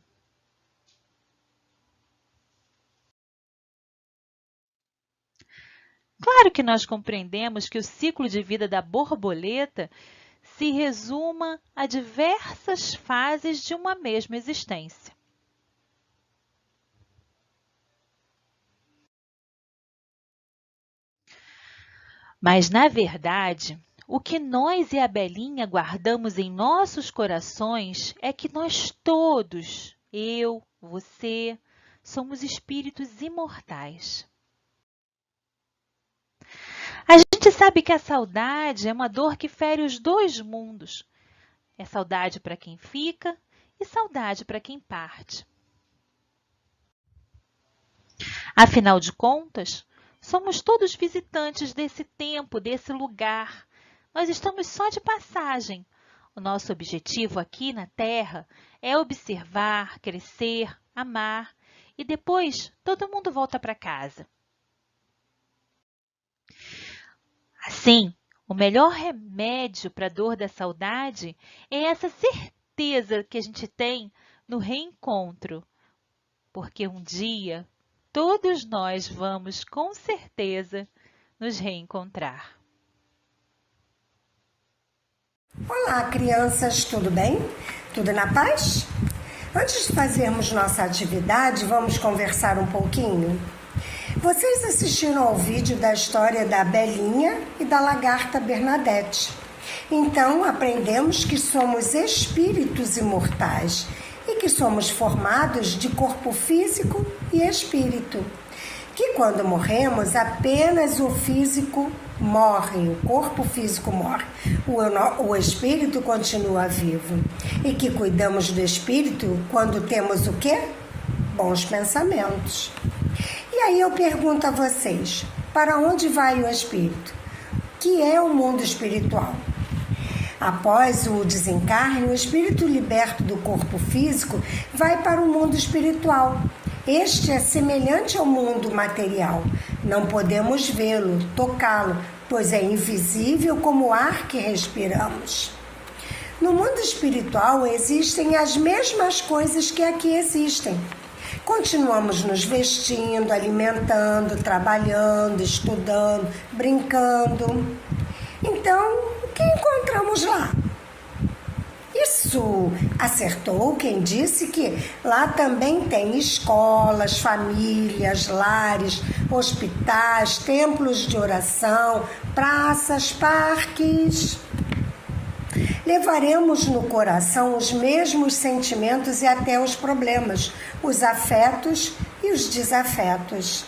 Speaker 16: Claro que nós compreendemos que o ciclo de vida da borboleta se resuma a diversas fases de uma mesma existência. Mas, na verdade, o que nós e a Belinha guardamos em nossos corações é que nós todos, eu, você, somos espíritos imortais. A gente sabe que a saudade é uma dor que fere os dois mundos. É saudade para quem fica e saudade para quem parte. Afinal de contas, somos todos visitantes desse tempo, desse lugar. Nós estamos só de passagem. O nosso objetivo aqui na Terra é observar, crescer, amar e depois todo mundo volta para casa. Assim, o melhor remédio para a dor da saudade é essa certeza que a gente tem no reencontro, porque um dia todos nós vamos com certeza nos reencontrar.
Speaker 18: Olá, crianças, tudo bem? Tudo na paz? Antes de fazermos nossa atividade, vamos conversar um pouquinho? Vocês assistiram ao vídeo da história da Belinha e da lagarta Bernadette. Então, aprendemos que somos espíritos imortais e que somos formados de corpo físico e espírito. Que quando morremos, apenas o físico morre, o corpo físico morre. O espírito continua vivo. E que cuidamos do espírito quando temos o quê? Bons pensamentos. E aí eu pergunto a vocês, para onde vai o espírito? Que é o mundo espiritual? Após o desencarne, o espírito liberto do corpo físico vai para o mundo espiritual. Este é semelhante ao mundo material. Não podemos vê-lo, tocá-lo, pois é invisível como o ar que respiramos. No mundo espiritual existem as mesmas coisas que aqui existem. Continuamos nos vestindo, alimentando, trabalhando, estudando, brincando. Então, o que encontramos lá? Isso acertou quem disse que lá também tem escolas, famílias, lares, hospitais, templos de oração, praças, parques. Levaremos no coração os mesmos sentimentos e até os problemas, os afetos e os desafetos.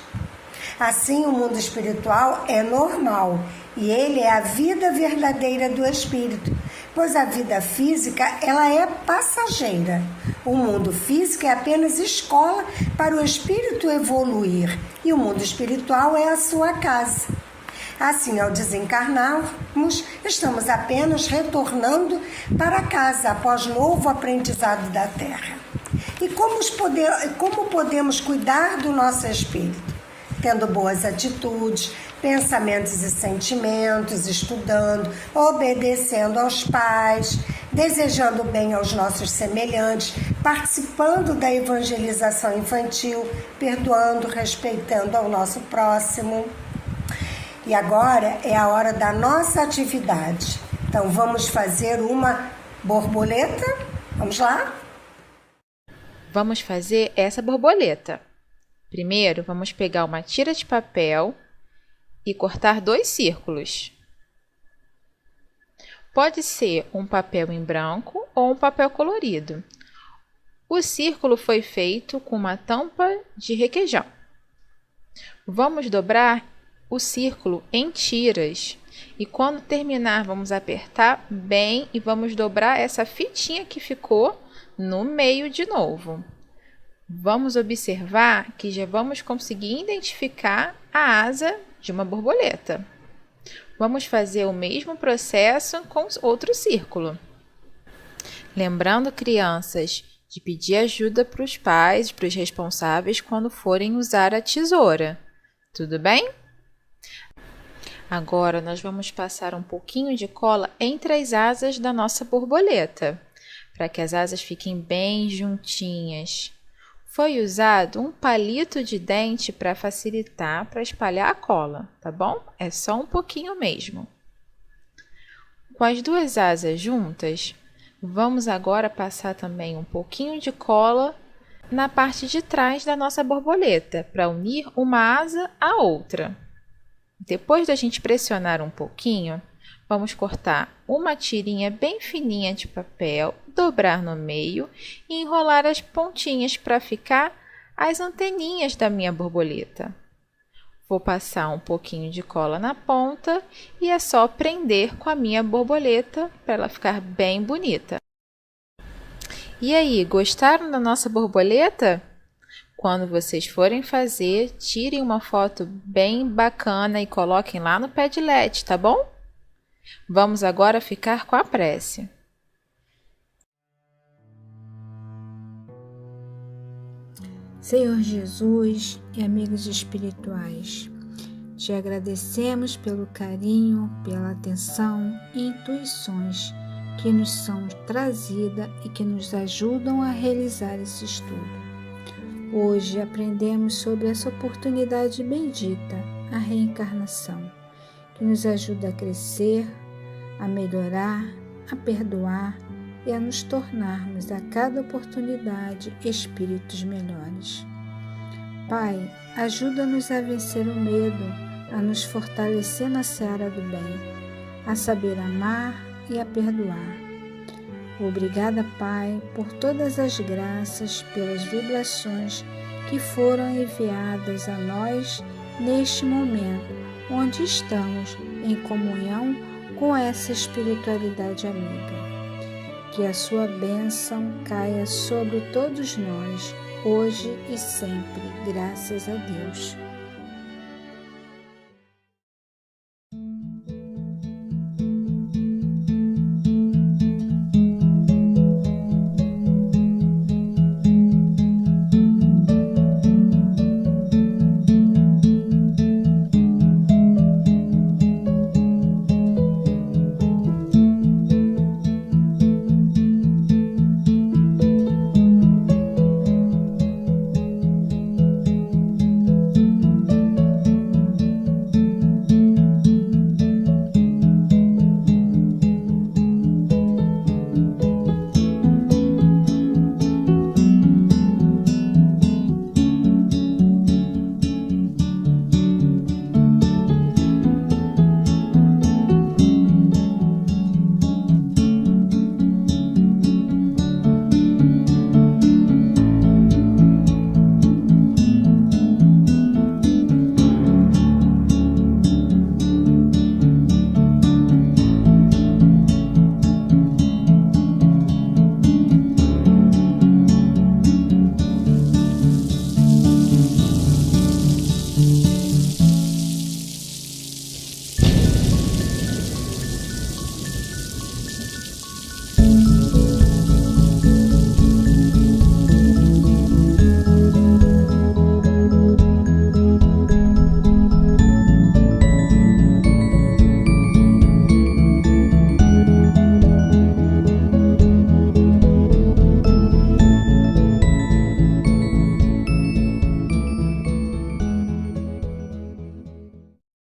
Speaker 18: Assim, o mundo espiritual é normal e ele é a vida verdadeira do espírito, pois a vida física ela é passageira. O mundo físico é apenas escola para o espírito evoluir e o mundo espiritual é a sua casa. Assim, ao desencarnarmos, estamos apenas retornando para casa após novo aprendizado da Terra. E como podemos cuidar do nosso espírito? Tendo boas atitudes, pensamentos e sentimentos, estudando, obedecendo aos pais, desejando bem aos nossos semelhantes, participando da evangelização infantil, perdoando, respeitando ao nosso próximo. E agora é a hora da nossa atividade. Então vamos fazer uma borboleta? Vamos lá?
Speaker 19: Vamos fazer essa borboleta. Primeiro, vamos pegar uma tira de papel e cortar 2 círculos. Pode ser um papel em branco ou um papel colorido. O círculo foi feito com uma tampa de requeijão. Vamos dobrar o círculo em tiras e quando terminar vamos apertar bem e vamos dobrar essa fitinha que ficou no meio de novo. Vamos observar que já vamos conseguir identificar a asa de uma borboleta. Vamos fazer o mesmo processo com outro círculo. Lembrando, crianças, de pedir ajuda para os pais, para os responsáveis, quando forem usar a tesoura. Tudo bem? Agora, nós vamos passar um pouquinho de cola entre as asas da nossa borboleta, para que as asas fiquem bem juntinhas. Foi usado um palito de dente para facilitar, para espalhar a cola, tá bom? É só um pouquinho mesmo. Com as duas asas juntas, vamos agora passar também um pouquinho de cola na parte de trás da nossa borboleta, para unir uma asa à outra. Depois da gente pressionar um pouquinho, vamos cortar uma tirinha bem fininha de papel, dobrar no meio e enrolar as pontinhas para ficar as anteninhas da minha borboleta. Vou passar um pouquinho de cola na ponta e é só prender com a minha borboleta para ela ficar bem bonita. E aí, gostaram da nossa borboleta? Quando vocês forem fazer, tirem uma foto bem bacana e coloquem lá no Padlet, tá bom? Vamos agora ficar com a prece.
Speaker 6: Senhor Jesus e amigos espirituais, te agradecemos pelo carinho, pela atenção e intuições que nos são trazidas e que nos ajudam a realizar esse estudo. Hoje aprendemos sobre essa oportunidade bendita, a reencarnação, que nos ajuda a crescer, a melhorar, a perdoar e a nos tornarmos a cada oportunidade espíritos melhores. Pai, ajuda-nos a vencer o medo, a nos fortalecer na seara do bem, a saber amar e a perdoar. Obrigada, Pai, por todas as graças, pelas vibrações que foram enviadas a nós neste momento, onde estamos em comunhão com essa espiritualidade amiga. Que a sua bênção caia sobre todos nós, hoje e sempre, graças a Deus.